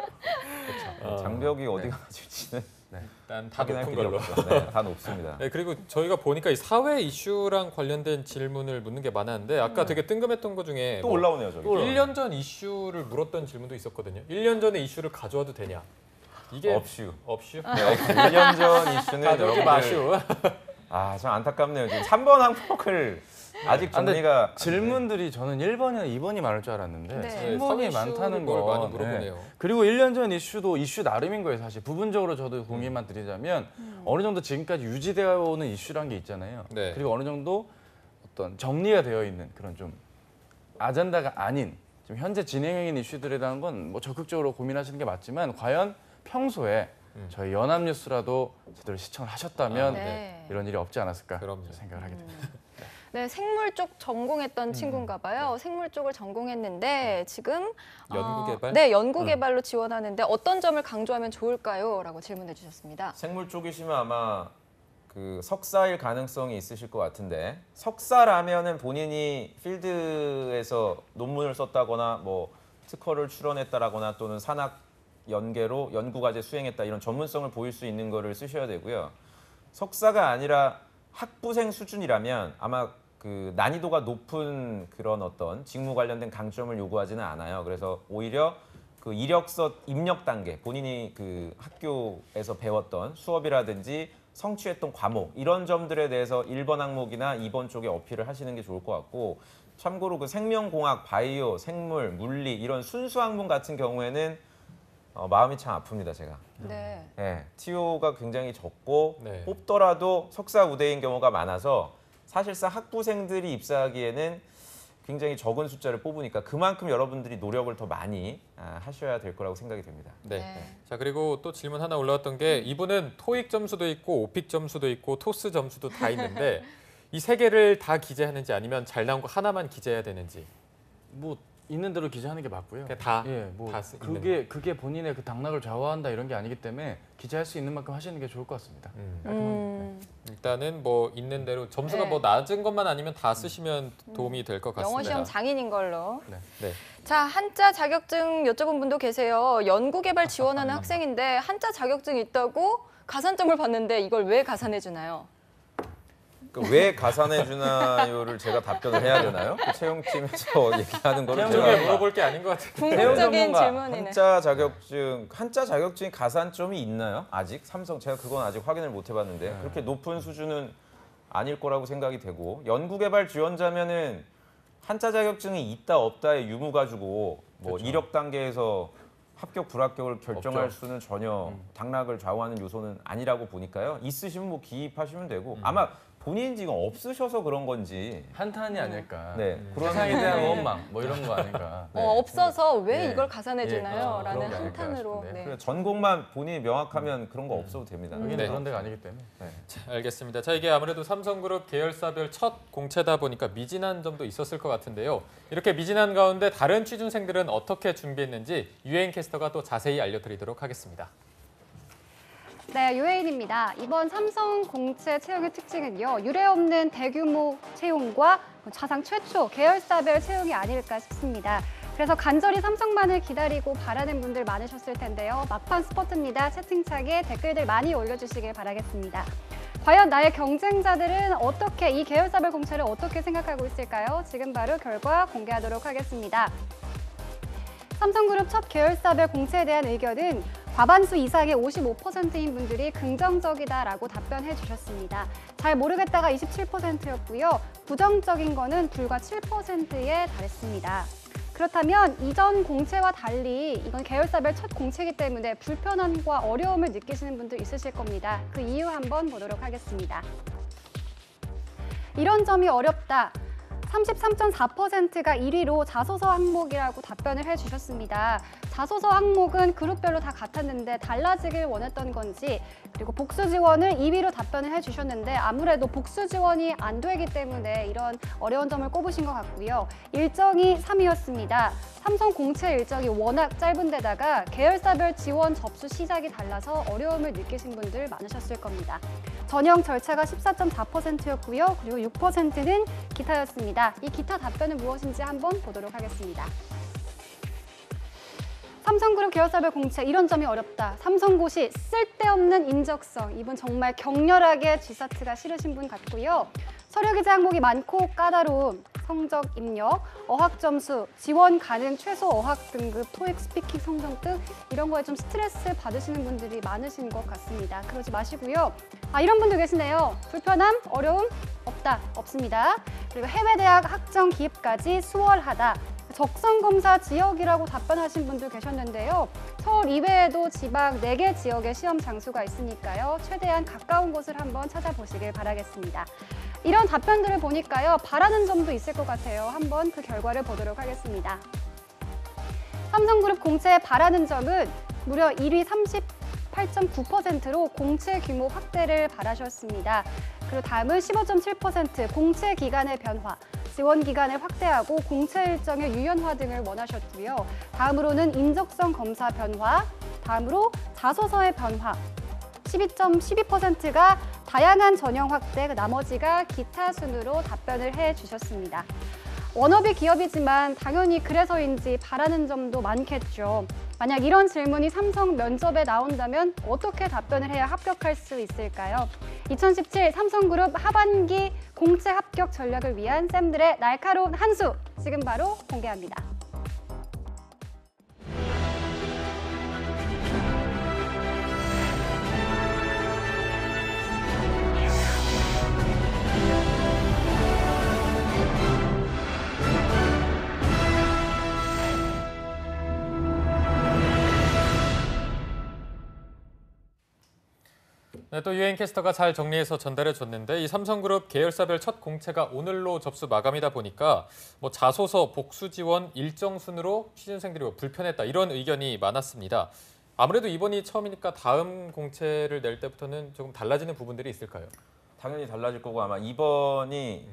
장벽이 어디가 낮을지는 일단 다 확인할 높은 필요 걸로. 없죠. 네, 다 높습니다. 네, 그리고 저희가 보니까 이 사회 이슈랑 관련된 질문을 묻는 게 많았는데 아까 되게 뜬금했던 것 중에 또 뭐 올라오네요, 저기. 1년 전 이슈를 물었던 질문도 있었거든요. 1년 전의 이슈를 가져와도 되냐? 이게 업슈. 업슈? 네, 1년 전 이슈는 가져오지 여러분들 마슈. 참 안타깝네요. 지금 3번 항목을 아직 근데 정리가 질문들이 저는 1번이나 2번이 많을 줄 알았는데 네. 3번이 사회 많다는 이슈를 거 많이 물어보네요. 그리고 1년 전 이슈도 이슈 나름인 거예요, 사실. 부분적으로 저도 공개만 드리자면 어느 정도 지금까지 유지되어 오는 이슈란 게 있잖아요. 네. 그리고 어느 정도 어떤 정리가 되어 있는 그런 좀 아젠다가 아닌 좀 현재 진행형인 이슈들에 대한 건 뭐 적극적으로 고민하시는 게 맞지만 과연 평소에 저희 연합뉴스라도 제대로 시청을 하셨다면 네. 이런 일이 없지 않았을까 그럼요. 생각을 하게 됩니다. 네, 생물 쪽 전공했던 친구인가 봐요. 생물 쪽을 전공했는데 지금 연구개발? 네, 연구개발로 지원하는데 어떤 점을 강조하면 좋을까요? 라고 질문해 주셨습니다. 생물 쪽이시면 아마 그 석사일 가능성이 있으실 것 같은데 석사라면은 본인이 필드에서 논문을 썼다거나 뭐 특허를 출원했다라거나 또는 산학 연계로 연구과제 수행했다 이런 전문성을 보일 수 있는 거를 쓰셔야 되고요. 석사가 아니라 학부생 수준이라면 아마 그 난이도가 높은 그런 어떤 직무 관련된 강점을 요구하지는 않아요. 그래서 오히려 그 이력서 입력 단계 본인이 그 학교에서 배웠던 수업이라든지 성취했던 과목 이런 점들에 대해서 1번 항목이나 2번 쪽에 어필을 하시는 게 좋을 것 같고 참고로 그 생명공학, 바이오, 생물, 물리 이런 순수 학문 같은 경우에는 마음이 참 아픕니다, 제가. 네. 네, TO가 굉장히 적고 네. 뽑더라도 석사 우대인 경우가 많아서 사실상 학부생들이 입사하기에는 굉장히 적은 숫자를 뽑으니까 그만큼 여러분들이 노력을 더 많이 하셔야 될 거라고 생각이 됩니다. 네. 네. 자, 그리고 또 질문 하나 올라왔던 게 이분은 토익 점수도 있고 오픽 점수도 있고 토스 점수도 다 있는데 이 세 개를 다 기재하는지 아니면 잘 나온 거 하나만 기재해야 되는지. 뭐 있는 대로 기재하는 게 맞고요. 그냥 다, 예, 뭐 다 있는 그게 본인의 그 당락을 좌우한다 이런 게 아니기 때문에 기재할 수 있는 만큼 하시는 게 좋을 것 같습니다. 일단은 뭐 있는 대로 점수가 네. 뭐 낮은 것만 아니면 다 쓰시면 도움이 될 것 같습니다. 영어 시험 장인인 걸로. 네. 자, 한자 자격증 여쭤본 분도 계세요. 연구개발 지원하는 학생인데 한자 자격증이 있다고 가산점을 받는데 이걸 왜 가산해 주나요? 왜 가산해 주나요를 제가 답변을 해야 되나요? 그 채용팀에서 얘기하는 거를 이쪽에 제가 물어볼 게 아닌 것 같아요. 궁극적인 전문가, 질문이네. 한자 자격증 가산점이 있나요? 아직 삼성 제가 그건 아직 확인을 못 해봤는데 그렇게 높은 수준은 아닐 거라고 생각이 되고 연구개발 지원자면은 한자 자격증이 있다 없다의 유무 가지고 뭐 이력 단계에서 합격 불합격을 결정할 없죠. 수는 전혀 당락을 좌우하는 요소는 아니라고 보니까요. 있으시면 뭐 기입하시면 되고 아마 본인 지금 없으셔서 그런 건지 한탄이 아닐까. 네, 그런 세상에 대한 네. 원망 뭐 이런 거 아닌가. 없어서 왜 네. 이걸 가산해 주나요? 그런 라는 게 아닐까 한탄으로. 싶은데. 네. 전공만 본인이 명확하면 그런 거 없어도 됩니다. 여기는 네. 그런 데가 아니기 때문에. 알겠습니다. 자, 이게 아무래도 삼성그룹 계열사별 첫 공채다 보니까 미진한 점도 있었을 것 같은데요. 이렇게 미진한 가운데 다른 취준생들은 어떻게 준비했는지 유엔 캐스터가 또 자세히 알려드리도록 하겠습니다. 네, 유혜인입니다. 이번 삼성 공채 채용의 특징은요. 유례 없는 대규모 채용과 사상 최초 계열사별 채용이 아닐까 싶습니다. 그래서 간절히 삼성만을 기다리고 바라는 분들 많으셨을 텐데요. 막판 스포츠입니다. 채팅창에 댓글들 많이 올려주시길 바라겠습니다. 과연 나의 경쟁자들은 어떻게 이 계열사별 공채를 어떻게 생각하고 있을까요? 지금 바로 결과 공개하도록 하겠습니다. 삼성그룹 첫 계열사별 공채에 대한 의견은 과반수 이상의 55%인 분들이 긍정적이다라고 답변해 주셨습니다. 잘 모르겠다가 27%였고요. 부정적인 거는 불과 7%에 달했습니다. 그렇다면 이전 공채와 달리 이건 계열사별 첫 공채이기 때문에 불편함과 어려움을 느끼시는 분들 있으실 겁니다. 그 이유 한번 보도록 하겠습니다. 이런 점이 어렵다. 33.4%가 1위로 자소서 항목이라고 답변을 해주셨습니다. 자소서 항목은 그룹별로 다 같았는데 달라지길 원했던 건지, 그리고 복수 지원을 2위로 답변을 해주셨는데 아무래도 복수 지원이 안 되기 때문에 이런 어려운 점을 꼽으신 것 같고요. 일정이 3위였습니다. 삼성 공채 일정이 워낙 짧은 데다가 계열사별 지원 접수 시작이 달라서 어려움을 느끼신 분들 많으셨을 겁니다. 전형 절차가 14.4%였고요. 그리고 6%는 기타였습니다. 이 기타 답변은 무엇인지 한번 보도록 하겠습니다. 삼성그룹 계열사별 공채 이런 점이 어렵다. 삼성고시 쓸데없는 인적성. 이분 정말 격렬하게 G사트가 싫으신 분 같고요. 서류 기재 항목이 많고 까다로움, 성적 입력, 어학 점수, 지원 가능 최소 어학 등급, 토익 스피킹 성적 등 이런 거에 좀 스트레스 받으시는 분들이 많으신 것 같습니다. 그러지 마시고요. 이런 분들 계시네요. 불편함, 어려움 없다, 없습니다. 그리고 해외 대학 학점 기입까지 수월하다. 적성검사 지역이라고 답변하신 분들 계셨는데요. 서울 이외에도 지방 4개 지역의 시험 장소가 있으니까요. 최대한 가까운 곳을 한번 찾아보시길 바라겠습니다. 이런 답변들을 보니까요. 바라는 점도 있을 것 같아요. 한번 그 결과를 보도록 하겠습니다. 삼성그룹 공채에 바라는 점은 무려 1위 38.9%로 공채 규모 확대를 바라셨습니다. 그리고 다음은 15.7% 공채 기간의 변화. 지원 기간을 확대하고 공채 일정의 유연화 등을 원하셨고요. 다음으로는 인적성 검사 변화, 다음으로 자소서의 변화, 12.12%가 다양한 전형 확대, 나머지가 기타 순으로 답변을 해주셨습니다. 워너비 기업이지만 당연히 그래서인지 바라는 점도 많겠죠. 만약 이런 질문이 삼성 면접에 나온다면 어떻게 답변을 해야 합격할 수 있을까요? 2017 삼성그룹 하반기 공채 합격 전략을 위한 쌤들의 날카로운 한 수 지금 바로 공개합니다. 네, 또 유엔 캐스터가 잘 정리해서 전달해 줬는데 이 삼성그룹 계열사별 첫 공채가 오늘로 접수 마감이다 보니까 뭐 자소서, 복수 지원 일정 순으로 취준생들이 불편했다 이런 의견이 많았습니다. 아무래도 이번이 처음이니까 다음 공채를 낼 때부터는 조금 달라지는 부분들이 있을까요? 당연히 달라질 거고 아마 이번이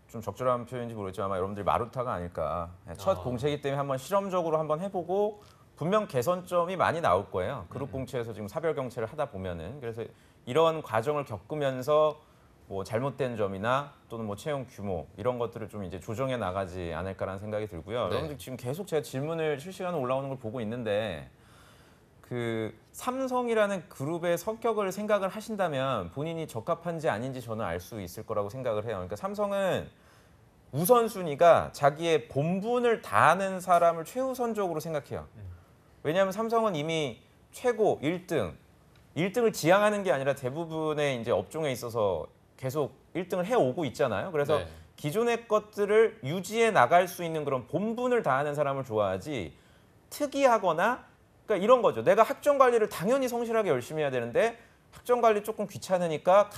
좀 적절한 표현인지 모르겠지만 아마 여러분들이 마루타가 아닐까. 첫 공채이기 때문에 한번 실험적으로 한번 해보고 분명 개선점이 많이 나올 거예요. 그룹 공채에서 지금 사별 경채를 하다 보면은 그래서 이런 과정을 겪으면서 뭐 잘못된 점이나 또는 뭐 채용 규모 이런 것들을 좀 이제 조정해 나가지 않을까라는 생각이 들고요. 네. 여러분들 지금 계속 제가 질문을 실시간으로 올라오는 걸 보고 있는데 그 삼성이라는 그룹의 성격을 생각을 하신다면 본인이 적합한지 아닌지 저는 알 수 있을 거라고 생각을 해요. 그러니까 삼성은 우선순위가 자기의 본분을 다하는 사람을 최우선적으로 생각해요. 왜냐하면 삼성은 이미 최고 1등을 지향하는 게 아니라 대부분의 이제 업종에 있어서 계속 1등을 해오고 있잖아요. 그래서 네. 기존의 것들을 유지해 나갈 수 있는 그런 본분을 다하는 사람을 좋아하지 특이하거나 그러니까 이런 거죠. 내가 학점 관리를 당연히 성실하게 열심히 해야 되는데 학점 관리 조금 귀찮으니까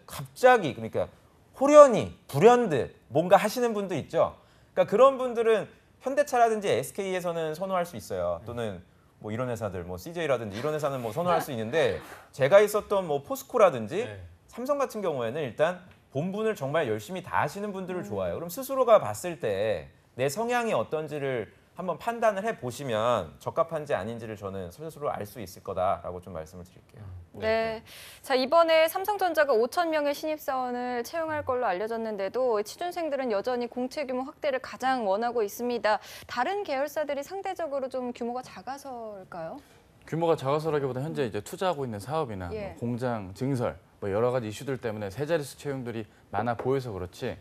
갑자기 그러니까 호련히 불현듯 뭔가 하시는 분들 있죠. 그러니까 그런 분들은 현대차라든지 SK에서는 선호할 수 있어요. 또는 뭐 이런 회사들, 뭐 CJ라든지 이런 회사는 뭐 선호할 수 있는데 제가 있었던 뭐 포스코라든지 네. 삼성 같은 경우에는 일단 본분을 정말 열심히 다 하시는 분들을 좋아해요. 그럼 스스로가 봤을 때 내 성향이 어떤지를 한번 판단을 해 보시면 적합한지 아닌지를 저는 스스로 알 수 있을 거다라고 좀 말씀을 드릴게요. 네. 자, 이번에 삼성전자가 5천 명의 신입사원을 채용할 걸로 알려졌는데도 취준생들은 여전히 공채 규모 확대를 가장 원하고 있습니다. 다른 계열사들이 상대적으로 좀 규모가 작아서일까요? 규모가 작아서라기보다 현재 이제 투자하고 있는 사업이나 예. 뭐 공장 증설, 뭐 여러 가지 이슈들 때문에 세 자릿수 채용들이 많아 보여서 그렇지.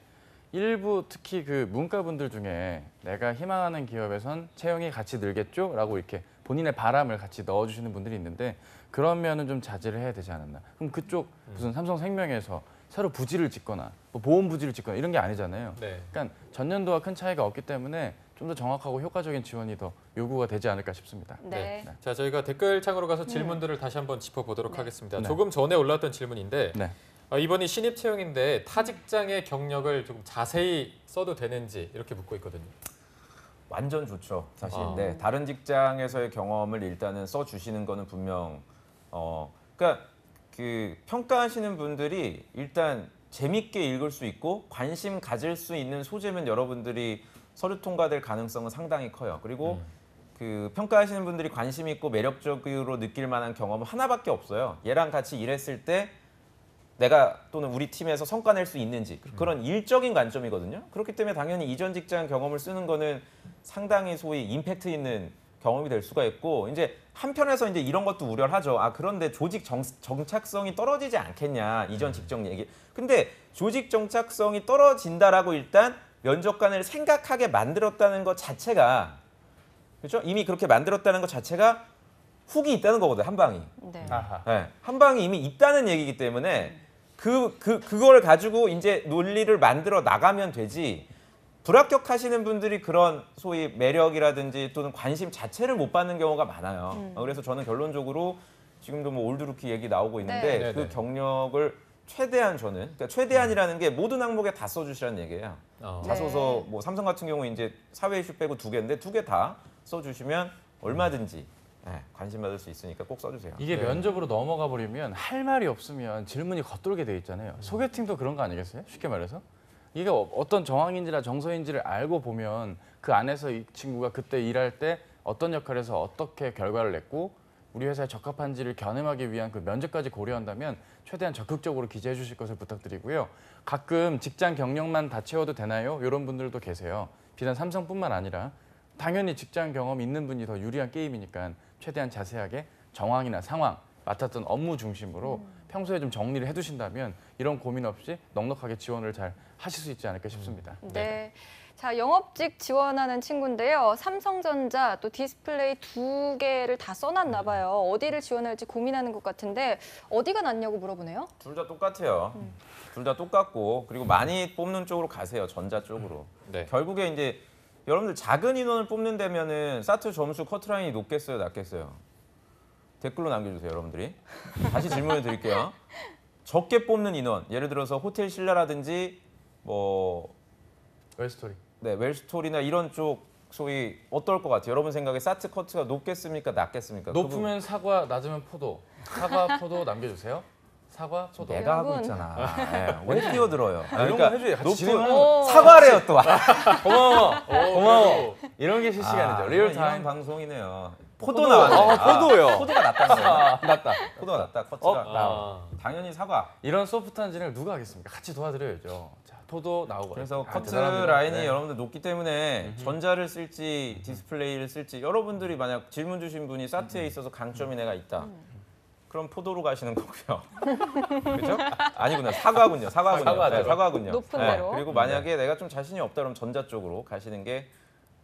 일부 특히 그 문과분들 중에 내가 희망하는 기업에선 채용이 같이 늘겠죠라고 이렇게 본인의 바람을 같이 넣어주시는 분들이 있는데 그런 면은 좀 자제를 해야 되지 않았나. 그럼 그쪽 무슨 삼성생명에서 새로 부지를 짓거나 뭐 보험 부지를 짓거나 이런 게 아니잖아요. 네. 그러니까 전년도와 큰 차이가 없기 때문에 좀 더 정확하고 효과적인 지원이 더 요구가 되지 않을까 싶습니다. 네. 자, 저희가 댓글창으로 가서 질문들을 다시 한번 짚어보도록 네. 하겠습니다. 네. 조금 전에 올라왔던 질문인데 네. 이번이 신입 채용인데 타 직장의 경력을 조금 자세히 써도 되는지 이렇게 묻고 있거든요. 완전 좋죠, 사실. 아. 네, 다른 직장에서의 경험을 일단은 써주시는 거는 분명. 그러니까 그 평가하시는 분들이 일단 재밌게 읽을 수 있고 관심 가질 수 있는 소재면 여러분들이 서류 통과될 가능성은 상당히 커요. 그리고 그 평가하시는 분들이 관심 있고 매력적으로 느낄 만한 경험은 하나밖에 없어요. 얘랑 같이 일했을 때 내가 또는 우리 팀에서 성과 낼 수 있는지 그런 일적인 관점이거든요. 그렇기 때문에 당연히 이전 직장 경험을 쓰는 거는 상당히 소위 임팩트 있는 경험이 될 수가 있고 이제 한편에서 이제 이런 것도 우려를 하죠. 아 그런데 조직 정착성이 떨어지지 않겠냐 이전 직장 얘기. 근데 조직 정착성이 떨어진다라고 일단 면접관을 생각하게 만들었다는 것 자체가 그렇죠? 이미 그렇게 만들었다는 것 자체가 훅이 있다는 거거든 한 방이. 네. 아하. 네, 한 방이 이미 있다는 얘기이기 때문에 그걸 가지고 이제 논리를 만들어 나가면 되지. 불합격하시는 분들이 그런 소위 매력이라든지 또는 관심 자체를 못 받는 경우가 많아요. 그래서 저는 결론적으로 지금도 뭐 올드루키 얘기 나오고 있는데 네. 그 네네. 경력을 최대한 저는 그러니까 최대한이라는 게 모든 항목에 다 써주시라는 얘기예요. 네. 자소서 뭐 삼성 같은 경우 이제 사회 이슈 빼고 2개인데 2개 다 써주시면 얼마든지 관심 받을 수 있으니까 꼭 써주세요. 이게 네. 면접으로 넘어가 버리면 할 말이 없으면 질문이 겉돌게 돼 있잖아요. 소개팅도 그런 거 아니겠어요? 쉽게 말해서. 이게 어떤 정황인지나 정서인지를 알고 보면 그 안에서 이 친구가 그때 일할 때 어떤 역할에서 어떻게 결과를 냈고 우리 회사에 적합한지를 겨냄하기 위한 그 면접까지 고려한다면 최대한 적극적으로 기재해 주실 것을 부탁드리고요. 가끔 직장 경력만 다 채워도 되나요? 이런 분들도 계세요. 비단 삼성뿐만 아니라 당연히 직장 경험 있는 분이 더 유리한 게임이니까 최대한 자세하게 정황이나 상황, 맡았던 업무 중심으로 평소에 좀 정리를 해두신다면 이런 고민 없이 넉넉하게 지원을 잘 하실 수 있지 않을까 싶습니다. 네. 자, 영업직 지원하는 친구인데요. 삼성전자 또 디스플레이 2개를 다 써놨나 봐요. 어디를 지원할지 고민하는 것 같은데 어디가 낫냐고 물어보네요. 둘 다 똑같아요. 둘 다 똑같고 그리고 많이 뽑는 쪽으로 가세요. 전자 쪽으로. 네. 결국에 이제 여러분들 작은 인원을 뽑는다면은 사트 점수 커트라인이 높겠어요, 낮겠어요? 댓글로 남겨주세요, 여러분들이. 다시 질문을 드릴게요. 적게 뽑는 인원, 예를 들어서 호텔 신라라든지 뭐 웰스토리. 네, 웰스토리나 이런 쪽 소위 어떨 것 같아요? 여러분 생각에 사트 커트가 높겠습니까, 낮겠습니까? 높으면 사과, 낮으면 포도. 사과, 포도 남겨주세요. 사과, 포도. 내가 하고 여러분. 있잖아. 네, 왜 끼어들어요? 이런 거 해줘야 같이 진행하는 오. 사과래요 또. 고마워. 고마워. 그래도 이런 게 실시간이죠. 이런 리얼타임. 방송이네요. 포도 나왔네. 포도요. 포도가 낫다는 거예요. 낫다. 포도가 낫다. 커트가. 아. 당연히 사과. 이런 소프트한 진행을 누가 하겠습니까? 같이 도와드려야죠. 자, 포도 나오고. 그래서 커트 대단합니다. 라인이 네. 여러분들 높기 때문에 전자를 쓸지 디스플레이를 쓸지 여러분들이 만약 질문 주신 분이 사트에 있어서 강점이 내가 있다. 그럼 포도로 가시는 거고요. 그렇죠? 아니구나. 사과군요. 사과대로. 사과군요. 높은 대로. 그리고 만약에 내가 좀 자신이 없다 그러면 전자 쪽으로 가시는 게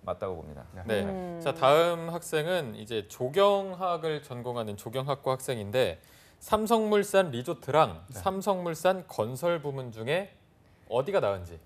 맞다고 봅니다. 네. 자, 다음 학생은 이제 조경학을 전공하는 조경학과 학생인데 삼성물산 리조트랑 삼성물산 건설 부문 중에 어디가 나은지.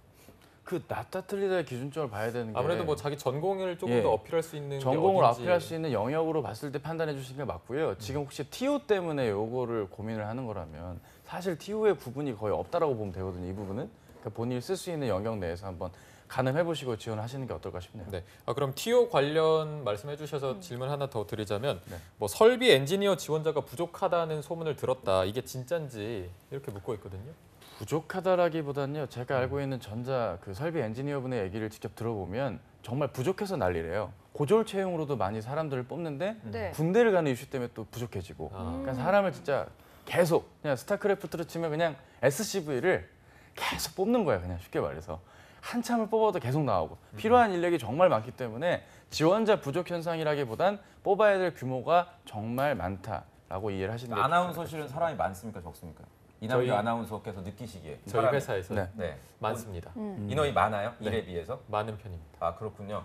그 낫다 틀리다의 기준점을 봐야 되는 게 아무래도 뭐 자기 전공을 조금 예. 더 어필할 수 있는 전공을 게 어딘지. 어필할 수 있는 영역으로 봤을 때 판단해 주시는 게 맞고요. 지금 혹시 TO 때문에 요거를 고민을 하는 거라면 사실 TO의 구분이 거의 없다라고 보면 되거든요. 이 부분은 그러니까 본인이 쓸 수 있는 영역 내에서 한번 가늠해 보시고 지원하시는 게 어떨까 싶네요. 네. 그럼 TO 관련 말씀해 주셔서 질문 하나 더 드리자면 네. 뭐 설비 엔지니어 지원자가 부족하다는 소문을 들었다. 이게 진짠지 이렇게 묻고 있거든요. 부족하다라기보다는요. 제가 알고 있는 전자 그 설비 엔지니어분의 얘기를 직접 들어보면 정말 부족해서 난리래요. 고졸 채용으로도 많이 사람들을 뽑는데 네. 군대를 가는 이슈 때문에 또 부족해지고 그러니까 사람을 진짜 계속 그냥 스타크래프트로 치면 그냥 SCV를 계속 뽑는 거야. 그냥 쉽게 말해서 한참을 뽑아도 계속 나오고 필요한 인력이 정말 많기 때문에 지원자 부족 현상이라기보단 뽑아야 될 규모가 정말 많다라고 이해를 하시는 게 아나운서실은 사람이 많습니까 적습니까? 이남규 저희- 아나운서께서 느끼시기에 저희 사람이- 회사에서 네. 네. 많습니다. 인원이 많아요? 네. 일에 비해서? 많은 편입니다. 아 그렇군요.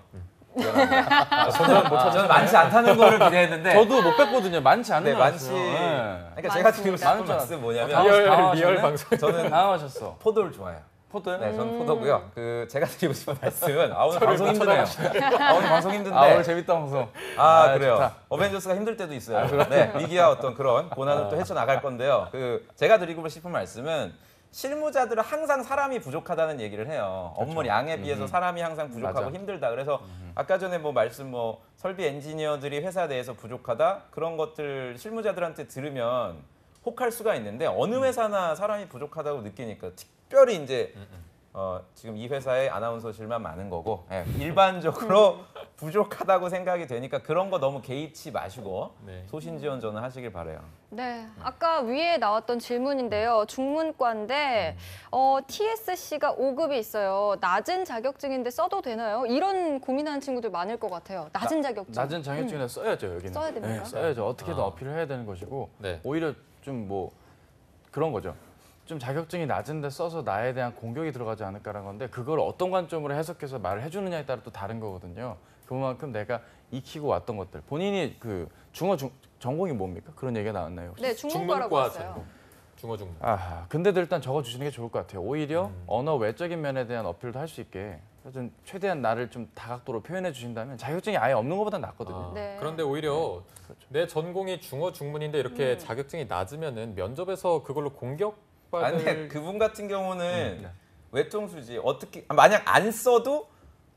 저는 많지 않다는 거를 기대했는데 저도 못 뺐거든요. 많지 않은 네, 거 많지. 같아요. 그러니까 제가 드리고 싶은 많은 줄 말씀 뭐냐면 당황- 당황하셨네? 리얼 방송. 저는 당황하셨어. 포도를 좋아해요. 포도요? 네, 저는 포도고요. 그 제가 드리고 싶은 말씀은 오늘 저를 방송 힘드네요. 오늘 방송 힘든데. 오늘 재밌다 방송. 그래요. 좋다. 어벤져스가 힘들 때도 있어요. 네, 위기와 어떤 그런 고난을 또 헤쳐나갈 건데요. 그 제가 드리고 싶은 말씀은 실무자들은 항상 사람이 부족하다는 얘기를 해요. 업무 양에 비해서 사람이 항상 부족하고 맞아. 힘들다. 그래서 아까 전에 뭐 말씀 뭐 설비 엔지니어들이 회사 내에서 부족하다 그런 것들 실무자들한테 들으면 혹할 수가 있는데 어느 회사나 사람이 부족하다고 느끼니까 특별히 이제 지금 이 회사에 아나운서실만 많은 거고 일반적으로 부족하다고 생각이 되니까 그런 거 너무 개의치 마시고 네. 소신지원전을 하시길 바래요. 네, 아까 위에 나왔던 질문인데요. 중문과인데 TSC가 5급이 있어요. 낮은 자격증인데 써도 되나요? 이런 고민하는 친구들 많을 것 같아요. 낮은 자격증. 낮은 자격증이나 써야죠 여기는. 써야 됩니까? 네, 써야죠. 어떻게든 어필을 해야 되는 것이고 네. 오히려 좀 뭐 그런 거죠. 좀 자격증이 낮은데 써서 나에 대한 공격이 들어가지 않을까라는 건데 그걸 어떤 관점으로 해석해서 말을 해주느냐에 따라 또 다른 거거든요. 그만큼 내가 익히고 왔던 것들 본인이 그 전공이 뭡니까? 그런 얘기가 나왔나요? 혹시? 네, 중문과라고 중문과 했어요. 전공. 중어 중문. 아하, 근데도 일단 적어주시는 게 좋을 것 같아요. 오히려 언어 외적인 면에 대한 어필도 할 수 있게 좀 최대한 나를 좀 다각도로 표현해 주신다면 자격증이 아예 없는 것보다 낫거든요. 네. 그런데 오히려 그렇죠. 내 전공이 중어 중문인데 이렇게 자격증이 낮으면은 면접에서 그걸로 공격받을 아니 근데 그분 같은 경우는 네. 외통수지 어떻게 만약 안 써도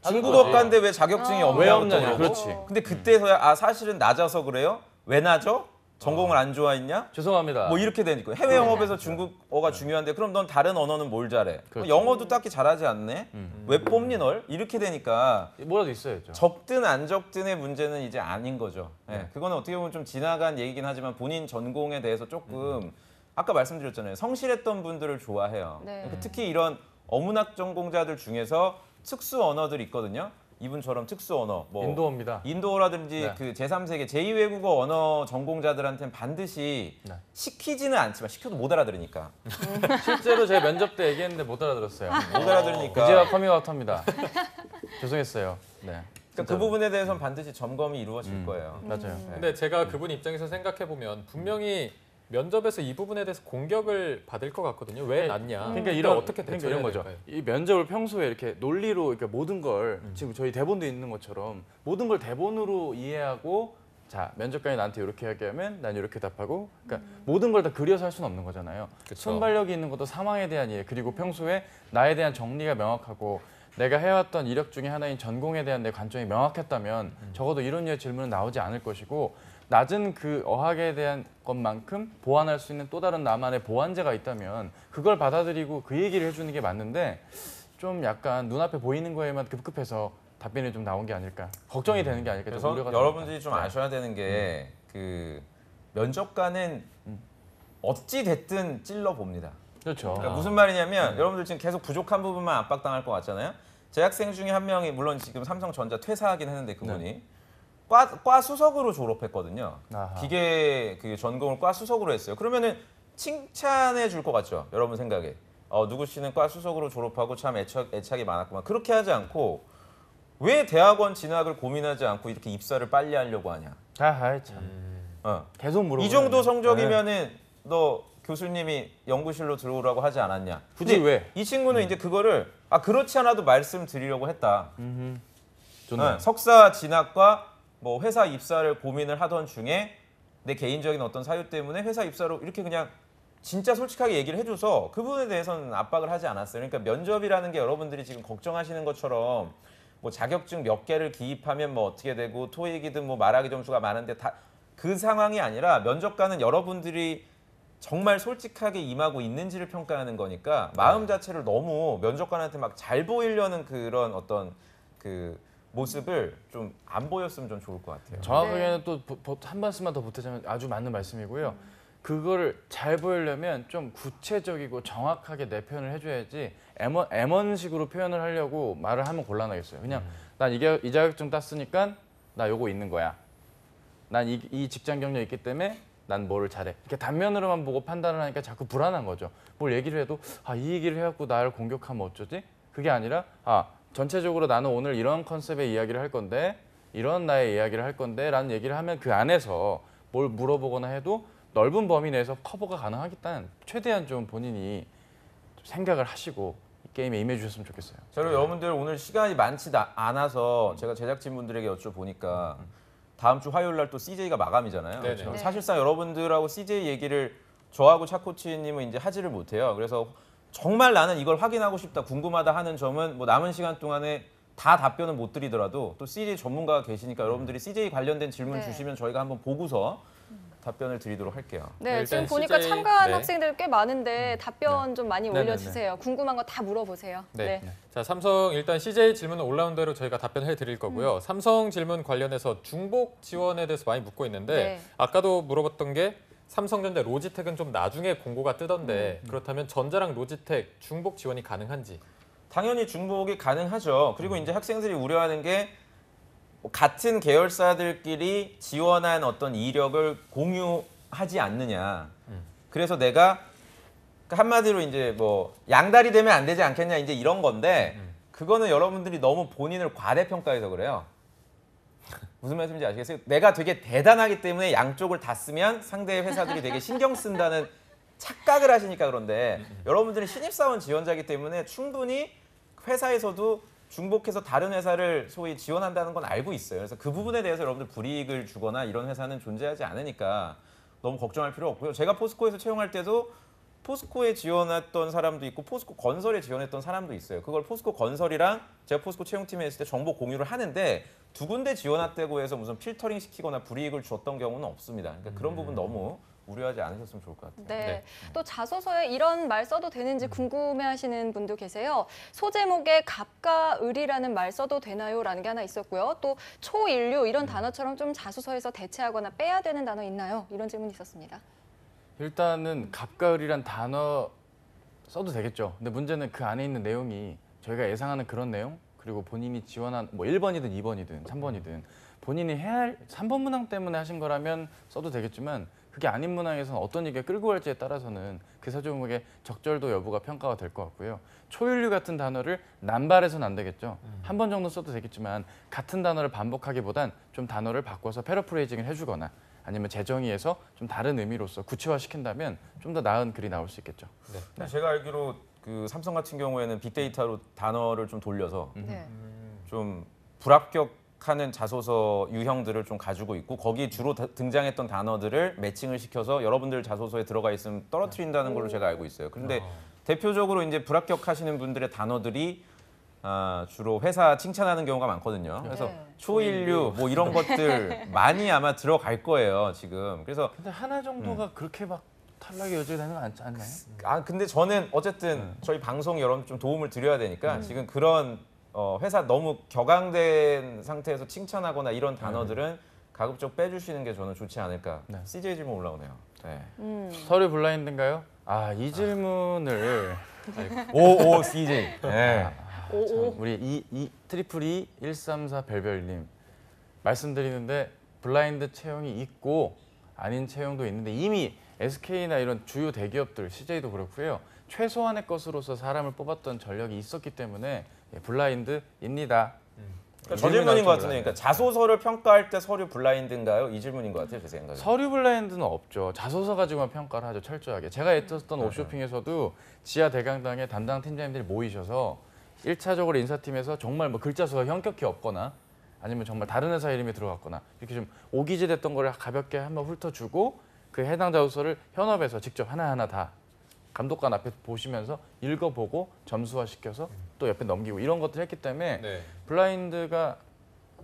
하는 중국어과인데 왜 자격증이 어. 없냐고 왜 없느냐, 또 그러고. 그렇지. 근데 그때서야 사실은 낮아서 그래요? 왜 낮아? 전공을 안 좋아했냐? 죄송합니다. 뭐 이렇게 되니까 해외 영업에서 중국어가 중요한데 그럼 넌 다른 언어는 뭘 잘해? 그렇죠. 영어도 딱히 잘하지 않네. 왜 뽑니 널? 이렇게 되니까 뭐라도 있어야죠. 적든 안 적든의 문제는 이제 아닌 거죠. 예, 그거는 어떻게 보면 좀 지나간 얘기긴 하지만 본인 전공에 대해서 조금 아까 말씀드렸잖아요. 성실했던 분들을 좋아해요. 네. 그러니까 특히 이런 어문학 전공자들 중에서 특수 언어들이 있거든요. 이분처럼 특수 언어, 뭐 인도어입니다. 인도어라든지 네. 그 제3세계 제2외국어 언어 전공자들한테는 반드시 네. 시키지는 않지만 시켜도 못 알아들으니까. 실제로 제가 면접 때 얘기했는데 못 알아들었어요. 못 알아들으니까. 이제와 커밍아웃합니다. 죄송했어요. 네. 그러니까 그 부분에 대해서는 반드시 점검이 이루어질 거예요. 맞아요. 네. 근데 제가 그분 입장에서 생각해 보면 분명히 면접에서 이 부분에 대해서 공격을 받을 것 같거든요. 왜 낮냐? 그러니까 근데 이런 어떻게 그러니까 대처해야 이런 거죠. 될까요? 이 면접을 평소에 이렇게 논리로 이렇게 모든 걸 지금 저희 대본도 있는 것처럼 모든 걸 대본으로 이해하고 자 면접관이 나한테 이렇게 얘기하면 난 이렇게 답하고 그러니까 모든 걸 다 그려서 할 수는 없는 거잖아요. 그쵸. 순발력이 있는 것도 상황에 대한 이해 그리고 평소에 나에 대한 정리가 명확하고 내가 해왔던 이력 중에 하나인 전공에 대한 내 관점이 명확했다면 적어도 이런 류의 질문은 나오지 않을 것이고 낮은 그 어학에 대한 것만큼 보완할 수 있는 또 다른 나만의 보완제가 있다면 그걸 받아들이고 그 얘기를 해주는 게 맞는데 좀 약간 눈앞에 보이는 거에만 급급해서 답변이 좀 나온 게 아닐까 걱정이 되는 게 아닐까 좀 그래서 우려가 여러분들이 됩니다. 좀 아셔야 되는 게 그 면접관은 어찌 됐든 찔러 봅니다. 그렇죠. 그러니까 무슨 말이냐면 여러분들 지금 계속 부족한 부분만 압박당할 것 같잖아요. 제 학생 중에 한 명이 물론 지금 삼성전자 퇴사하긴 했는데 그분이 과 수석으로 졸업했거든요. 아하. 기계 그 전공을 과 수석으로 했어요. 그러면은 칭찬해 줄 것 같죠? 여러분 생각에. 누구 씨는 과 수석으로 졸업하고 참 애착이 많았구만. 그렇게 하지 않고 왜 대학원 진학을 고민하지 않고 이렇게 입사를 빨리 하려고 하냐? 아이 참. 계속 물어보는 이 정도 거예요. 네. 성적이면은 너 교수님이 연구실로 들어오라고 하지 않았냐? 굳이 근데 왜? 이 친구는 이제 그거를 그렇지 않아도 말씀드리려고 했다. 좋네요. 네, 석사 진학과 뭐 회사 입사를 고민을 하던 중에 내 개인적인 어떤 사유 때문에 회사 입사로 이렇게 그냥 진짜 솔직하게 얘기를 해줘서 그 부분에 대해서는 압박을 하지 않았어요. 그러니까 면접이라는 게 여러분들이 지금 걱정하시는 것처럼 뭐 자격증 몇 개를 기입하면 뭐 어떻게 되고 토익이든 뭐 말하기 점수가 많은데 다 그 상황이 아니라 면접관은 여러분들이 정말 솔직하게 임하고 있는지를 평가하는 거니까 마음 자체를 너무 면접관한테 막 잘 보이려는 그런 어떤 그 모습을 좀 안 보였으면 좀 좋을 것 같아요. 정확하게는 또 한 말씀만 더 보태자면 아주 맞는 말씀이고요. 그거를 잘 보이려면 좀 구체적이고 정확하게 내 표현을 해줘야지 M1식으로 표현을 하려고 말을 하면 곤란하겠어요. 그냥 난 이 자격증 땄으니까 나 요거 있는 거야. 난 이 직장 경력 있기 때문에 난 뭐를 잘해. 이렇게 단면으로만 보고 판단을 하니까 자꾸 불안한 거죠. 뭘 얘기를 해도 이 얘기를 해갖고 나를 공격하면 어쩌지? 그게 아니라 전체적으로 나는 오늘 이런 컨셉의 이야기를 할 건데 이런 나의 이야기를 할 건데 라는 얘기를 하면 그 안에서 뭘 물어보거나 해도 넓은 범위 내에서 커버가 가능하겠다는 최대한 좀 본인이 좀 생각을 하시고 이 게임에 임해 주셨으면 좋겠어요. 자, 그리고 여러분들 오늘 시간이 많지 않아서 제가 제작진분들에게 여쭤보니까 다음 주 화요일 날 또 CJ가 마감이잖아요. 네네. 그렇죠? 네. 사실상 여러분들하고 CJ 얘기를 저하고 차코치님은 이제 하지를 못해요. 그래서 정말 나는 이걸 확인하고 싶다, 궁금하다 하는 점은 뭐 남은 시간 동안에 다 답변은 못 드리더라도 또 CJ 전문가가 계시니까 여러분들이 CJ 관련된 질문 네. 주시면 저희가 한번 보고서 답변을 드리도록 할게요. 네, 일단 지금 보니까 CJ 참가한 네. 학생들 꽤 많은데 답변 좀 많이 네네네. 올려주세요. 궁금한 거 다 물어보세요. 네. 자, 삼성 일단 CJ 질문은 올라온 대로 저희가 답변해 드릴 거고요. 삼성 질문 관련해서 중복 지원에 대해서 많이 묻고 있는데 네. 아까도 물어봤던 게 삼성전자 로지텍은 좀 나중에 공고가 뜨던데 그렇다면 전자랑 로지텍 중복 지원이 가능한지. 당연히 중복이 가능하죠. 그리고 이제 학생들이 우려하는 게 같은 계열사들끼리 지원한 어떤 이력을 공유하지 않느냐. 그래서 내가 한마디로 이제 뭐 양다리 되면 안 되지 않겠냐 이제 이런 건데 그거는 여러분들이 너무 본인을 과대평가해서 그래요. 무슨 말씀인지 아시겠어요? 내가 되게 대단하기 때문에 양쪽을 다 쓰면 상대 회사들이 되게 신경 쓴다는 착각을 하시니까 그런데 여러분들은 신입사원 지원자이기 때문에 충분히 회사에서도 중복해서 다른 회사를 소위 지원한다는 건 알고 있어요. 그래서 그 부분에 대해서 여러분들 불이익을 주거나 이런 회사는 존재하지 않으니까 너무 걱정할 필요 없고요. 제가 포스코에서 채용할 때도 포스코에 지원했던 사람도 있고 포스코 건설에 지원했던 사람도 있어요. 그걸 포스코 건설이랑 제가 포스코 채용팀에 있을 때 정보 공유를 하는데 두 군데 지원했다고 해서 무슨 필터링 시키거나 불이익을 줬던 경우는 없습니다. 그러니까 그런 부분 너무 우려하지 않으셨으면 좋을 것 같아요. 네. 네. 또 자소서에 이런 말 써도 되는지 궁금해하시는 분도 계세요. 소제목에 갑과 을이라는 말 써도 되나요? 라는 게 하나 있었고요. 또 초인류 이런 단어처럼 좀 자소서에서 대체하거나 빼야 되는 단어 있나요? 이런 질문이 있었습니다. 일단은 갑과 을이란 단어 써도 되겠죠. 근데 문제는 그 안에 있는 내용이 저희가 예상하는 그런 내용 그리고 본인이 지원한 뭐 1번이든 2번이든 3번이든 본인이 해야 할 3번 문항 때문에 하신 거라면 써도 되겠지만 그게 아닌 문항에서는 어떤 얘기가 끌고 갈지에 따라서는 그 사조목의 적절도 여부가 평가가 될 것 같고요. 초인류 같은 단어를 남발해서는 안 되겠죠. 한 번 정도 써도 되겠지만 같은 단어를 반복하기보단 좀 단어를 바꿔서 패러프레이징을 해주거나 아니면 재정의해서 좀 다른 의미로서 구체화시킨다면 좀 더 나은 글이 나올 수 있겠죠. 네. 제가 알기로 그 삼성 같은 경우에는 빅데이터로 단어를 좀 돌려서 네. 좀 불합격하는 자소서 유형들을 좀 가지고 있고 거기 주로 등장했던 단어들을 매칭을 시켜서 여러분들 자소서에 들어가 있으면 떨어뜨린다는 걸로 제가 알고 있어요. 그런데 대표적으로 이제 불합격하시는 분들의 단어들이 주로 회사 칭찬하는 경우가 많거든요. 그래서 네. 초인류 뭐 이런 것들 많이 아마 들어갈 거예요, 지금. 그래서 근데 하나 정도가 그렇게 막 탈락의 여지가 되는 거 않나요? 근데 저는 어쨌든 저희 방송 여러분 좀 도움을 드려야 되니까 지금 그런 회사 너무 격앙된 상태에서 칭찬하거나 이런 단어들은 가급적 빼주시는 게 저는 좋지 않을까. 네. CJ 질문 올라오네요. 네. 서류 블라인드인가요? 이 질문을 오 CJ. 네. 참, 우리 이 트리플 134 별별님 말씀드리는데 블라인드 채용이 있고 아닌 채용도 있는데 이미 SK나 이런 주요 대기업들 CJ도 그렇고요. 최소한의 것으로서 사람을 뽑았던 전력이 있었기 때문에 블라인드입니다. 그러니까 저 질문인 것 같은데, 그러니까 자소서를 평가할 때 서류 블라인드인가요? 이 질문인 것 같아요, 제 생각에. 서류 블라인드는 없죠. 자소서 가지고만 평가를 하죠, 철저하게. 제가 했었던 옵쇼핑에서도 지하 대강당에 담당 팀장님들이 모이셔서 1차적으로 인사팀에서 정말 뭐 글자 수가 현격히 없거나 아니면 정말 다른 회사 이름이 들어갔거나 이렇게 좀 오기지 됐던 거를 가볍게 한번 훑어주고 그 해당 자소서를 현업에서 직접 하나하나 다 감독관 앞에 보시면서 읽어보고 점수화시켜서 또 옆에 넘기고 이런 것들을 했기 때문에 네. 블라인드가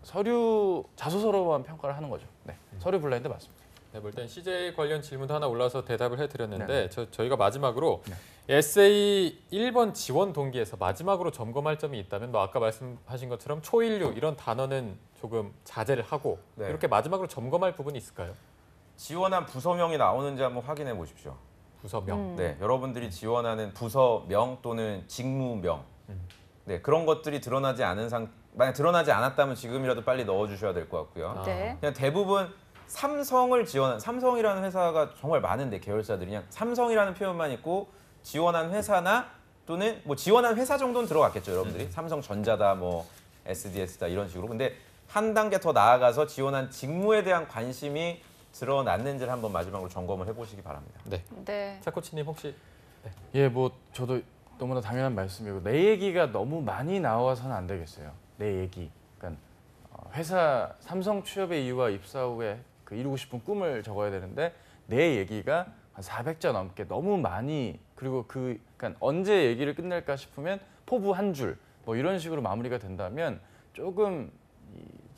서류 자소서로만 평가를 하는 거죠. 네, 서류 블라인드 맞습니다. 네, 뭐 일단 CJ 관련 질문도 하나 올라와서 대답을 해드렸는데 네. 저희가 마지막으로 SA 1번 지원 동기에서 마지막으로 점검할 점이 있다면 뭐 아까 말씀하신 것처럼 초일류 이런 단어는 조금 자제를 하고 네. 이렇게 마지막으로 점검할 부분이 있을까요? 지원한 부서명이 나오는지 한번 확인해 보십시오. 부서명. 네, 여러분들이 지원하는 부서명 또는 직무명, 네 그런 것들이 드러나지 않은 만약 드러나지 않았다면 지금이라도 빨리 넣어주셔야 될 것 같고요. 네. 그냥 대부분 삼성이라는 회사가 정말 많은데 계열사들이 그냥 삼성이라는 표현만 있고 지원한 회사나 또는 뭐 지원한 회사 정도는 들어갔겠죠, 여러분들이. 삼성전자다, 뭐 SDS다 이런 식으로. 근데 한 단계 더 나아가서 지원한 직무에 대한 관심이 드러났는지를 한번 마지막으로 점검을 해보시기 바랍니다. 네. 네. 차 코치님 혹시 예, 뭐 저도 너무나 당연한 말씀이고 내 얘기가 너무 많이 나와서는 안 되겠어요. 내 얘기. 그러니까 회사 삼성 취업의 이유와 입사 후에 그 이루고 싶은 꿈을 적어야 되는데 내 얘기가 한 400자 넘게 너무 많이 그리고 그러니까 언제 얘기를 끝낼까 싶으면 포부 한 줄 뭐 이런 식으로 마무리가 된다면 조금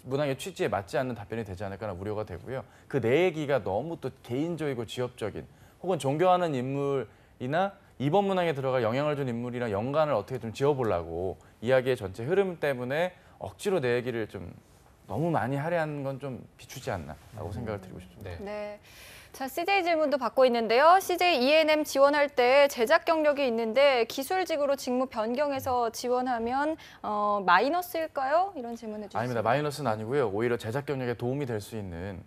문항의 취지에 맞지 않는 답변이 되지 않을까라는 우려가 되고요. 그 내 얘기가 너무 또 개인적이고 지엽적인 혹은 존경하는 인물이나 이번 문항에 들어갈 영향을 준 인물이랑 연관을 어떻게 좀 지어보려고 이야기의 전체 흐름 때문에 억지로 내 얘기를 좀 너무 많이 하려는 건 좀 비추지 않나라고 생각을 드리고 싶습니다. 네. 네. 자, CJ 질문도 받고 있는데요. CJ E&M 지원할 때 제작 경력이 있는데 기술직으로 직무 변경해서 지원하면 마이너스일까요? 이런 질문을 주셨습니다. 아닙니다. 마이너스는 아니고요. 오히려 제작 경력에 도움이 될 수 있는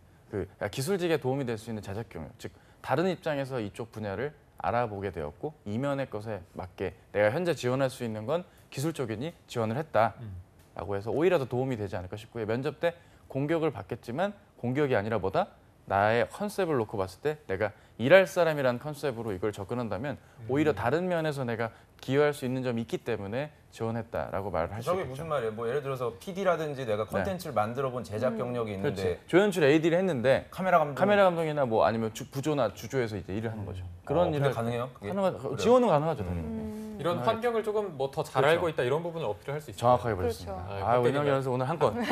기술직에 도움이 될 수 있는 제작 경력, 즉 다른 입장에서 이쪽 분야를 알아보게 되었고 이면의 것에 맞게 내가 현재 지원할 수 있는 건 기술 쪽이니 지원을 했다라고 해서 오히려 더 도움이 되지 않을까 싶고요. 면접 때 공격을 받겠지만 공격이 아니라 뭐다? 나의 컨셉을 놓고 봤을 때 내가 일할 사람이라는 컨셉으로 이걸 접근한다면 오히려 다른 면에서 내가 기여할 수 있는 점이 있기 때문에 지원했다라고 말을 할 수 저게 있겠죠. 무슨 말이에요? 뭐 예를 들어서 PD라든지 내가 컨텐츠를 만들어 본 제작 경력이 있는데 그렇지. 조연출 AD를 했는데 카메라 감독이나 뭐 아니면 부조나 주조에서 이제 일을 하는 거죠. 그런 그게 일을 가능해요? 그게? 가능하, 지원은 가능하죠. 당연히. 이런 환경을 조금 뭐 더 잘 그렇죠. 알고 있다 이런 부분을 어필할 수 있어요. 정확하게 그렇죠. 보셨습니다. 아유, 아, 껍데기가. 은영 연수 오늘 한 건.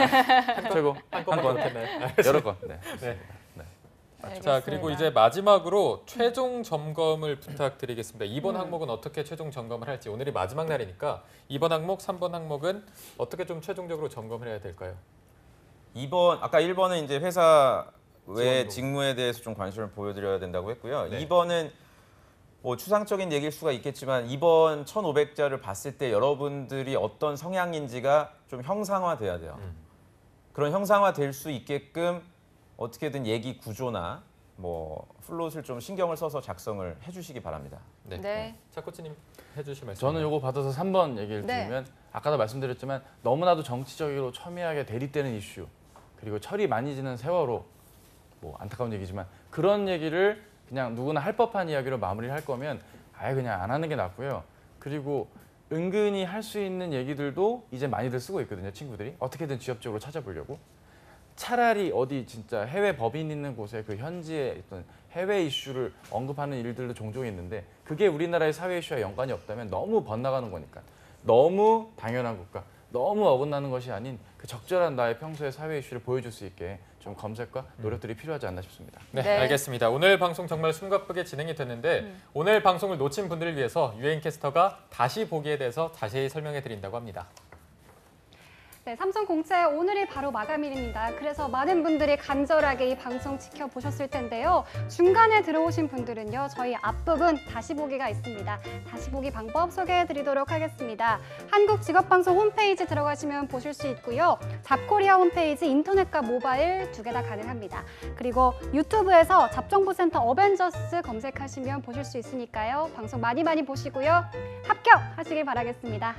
최고. 한 건만 건. 그렇겠네. 여러 건. 네. 네. 자, 알겠습니다. 그리고 이제 마지막으로 최종 점검을 부탁드리겠습니다. 이번 항목은 어떻게 최종 점검을 할지 오늘이 마지막 날이니까 2번 항목, 3번 항목은 어떻게 좀 최종적으로 점검을 해야 될까요? 2번 아까 1번은 이제 회사 외 지원도. 직무에 대해서 좀 관심을 보여드려야 된다고 했고요. 네. 2번은 뭐 추상적인 얘기일 수가 있겠지만 이번 1,500자를 봤을 때 여러분들이 어떤 성향인지가 좀 형상화돼야 돼요. 그런 형상화될 수 있게끔 어떻게든 얘기 구조나 뭐 플롯을 좀 신경을 써서 작성을 해주시기 바랍니다. 네. 네. 차 코치님 해주실 말씀. 저는 요거 받아서 3번 얘기를 네. 드리면 아까도 말씀드렸지만 너무나도 정치적으로 첨예하게 대립되는 이슈 그리고 철이 많이 지는 세월호 뭐 안타까운 얘기지만 그런 얘기를 그냥 누구나 할 법한 이야기로 마무리를 할 거면 아예 그냥 안 하는 게 낫고요. 그리고 은근히 할 수 있는 얘기들도 이제 많이들 쓰고 있거든요. 친구들이 어떻게든 지엽적으로 찾아보려고. 차라리 어디 진짜 해외 법인 있는 곳에 그 현지의 어떤 해외 이슈를 언급하는 일들도 종종 있는데 그게 우리나라의 사회 이슈와 연관이 없다면 너무 번나가는 거니까 너무 당연한 것과 너무 어긋나는 것이 아닌 그 적절한 나의 평소의 사회 이슈를 보여줄 수 있게 좀 검색과 노력들이 필요하지 않나 싶습니다. 네, 네. 알겠습니다. 오늘 방송 정말 숨가쁘게 진행이 됐는데 오늘 방송을 놓친 분들을 위해서 유엔캐스터가 다시 보기에 대해서 자세히 설명해 드린다고 합니다. 네, 삼성 공채 오늘이 바로 마감일입니다. 그래서 많은 분들이 간절하게 이 방송 지켜보셨을 텐데요. 중간에 들어오신 분들은요. 저희 앞부분 다시 보기가 있습니다. 다시 보기 방법 소개해드리도록 하겠습니다. 한국직업방송 홈페이지 들어가시면 보실 수 있고요. 잡코리아 홈페이지 인터넷과 모바일 두 개 다 가능합니다. 그리고 유튜브에서 잡정보센터 어벤져스 검색하시면 보실 수 있으니까요. 방송 많이 보시고요. 합격하시길 바라겠습니다.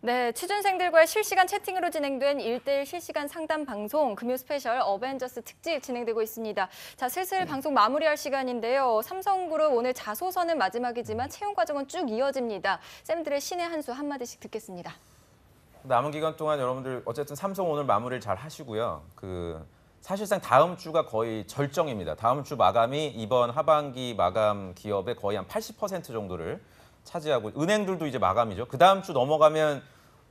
네, 취준생들과의 실시간 채팅으로 진행된 1대1 실시간 상담 방송 금요 스페셜 어벤져스 특집 진행되고 있습니다. 자, 슬슬 방송 마무리할 시간인데요. 삼성그룹 오늘 자소서는 마지막이지만 채용 과정은 쭉 이어집니다. 쌤들의 신의 한 수 한마디씩 듣겠습니다. 남은 기간 동안 여러분들 어쨌든 삼성 오늘 마무리를 잘 하시고요. 사실상 다음 주가 거의 절정입니다. 다음 주 마감이 이번 하반기 마감 기업의 거의 한 80% 정도를 차지하고 은행들도 이제 마감이죠. 그 다음 주 넘어가면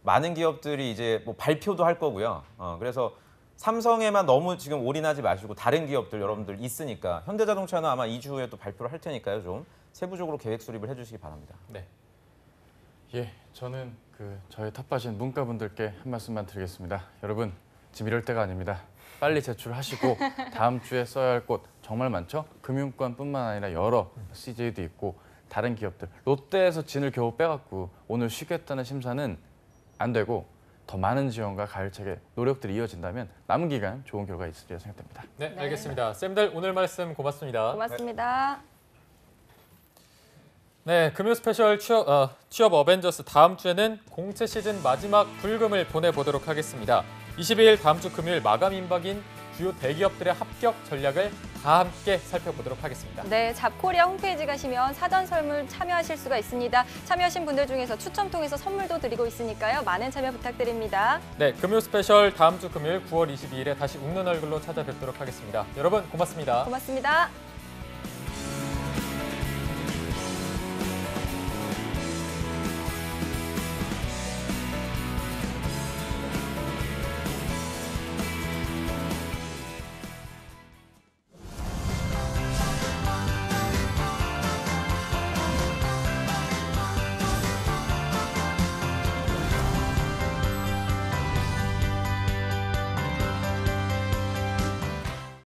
많은 기업들이 이제 뭐 발표도 할 거고요. 그래서 삼성에만 너무 지금 올인하지 마시고 다른 기업들 여러분들 있으니까 현대자동차는 아마 2주 후에 또 발표를 할 테니까요. 좀 세부적으로 계획 수립을 해주시기 바랍니다. 네. 예, 저는 저희 텃밭인 문과분들께 한 말씀만 드리겠습니다. 여러분, 지금 이럴 때가 아닙니다. 빨리 제출하시고 다음 주에 써야 할 곳 정말 많죠? 금융권뿐만 아니라 여러 CJ도 있고 다른 기업들. 롯데에서 진을 겨우 빼갖고 오늘 쉬겠다는 심사는 안 되고 더 많은 지원과 가열차게 노력들이 이어진다면 남은 기간 좋은 결과 있으리라 생각됩니다. 네, 알겠습니다. 쌤들 오늘 말씀 고맙습니다. 고맙습니다. 네, 금요 스페셜 취업 어벤져스 다음 주에는 공채 시즌 마지막 불금을 보내보도록 하겠습니다. 22일 다음 주 금요일 마감 임박인 주요 대기업들의 합격 전략을 다 함께 살펴보도록 하겠습니다. 네, 잡코리아 홈페이지 가시면 사전 설문 참여하실 수가 있습니다. 참여하신 분들 중에서 추첨 통해서 선물도 드리고 있으니까요. 많은 참여 부탁드립니다. 네, 금요 스페셜 다음 주 금요일 9월 22일에 다시 웃는 얼굴로 찾아뵙도록 하겠습니다. 여러분 고맙습니다. 고맙습니다.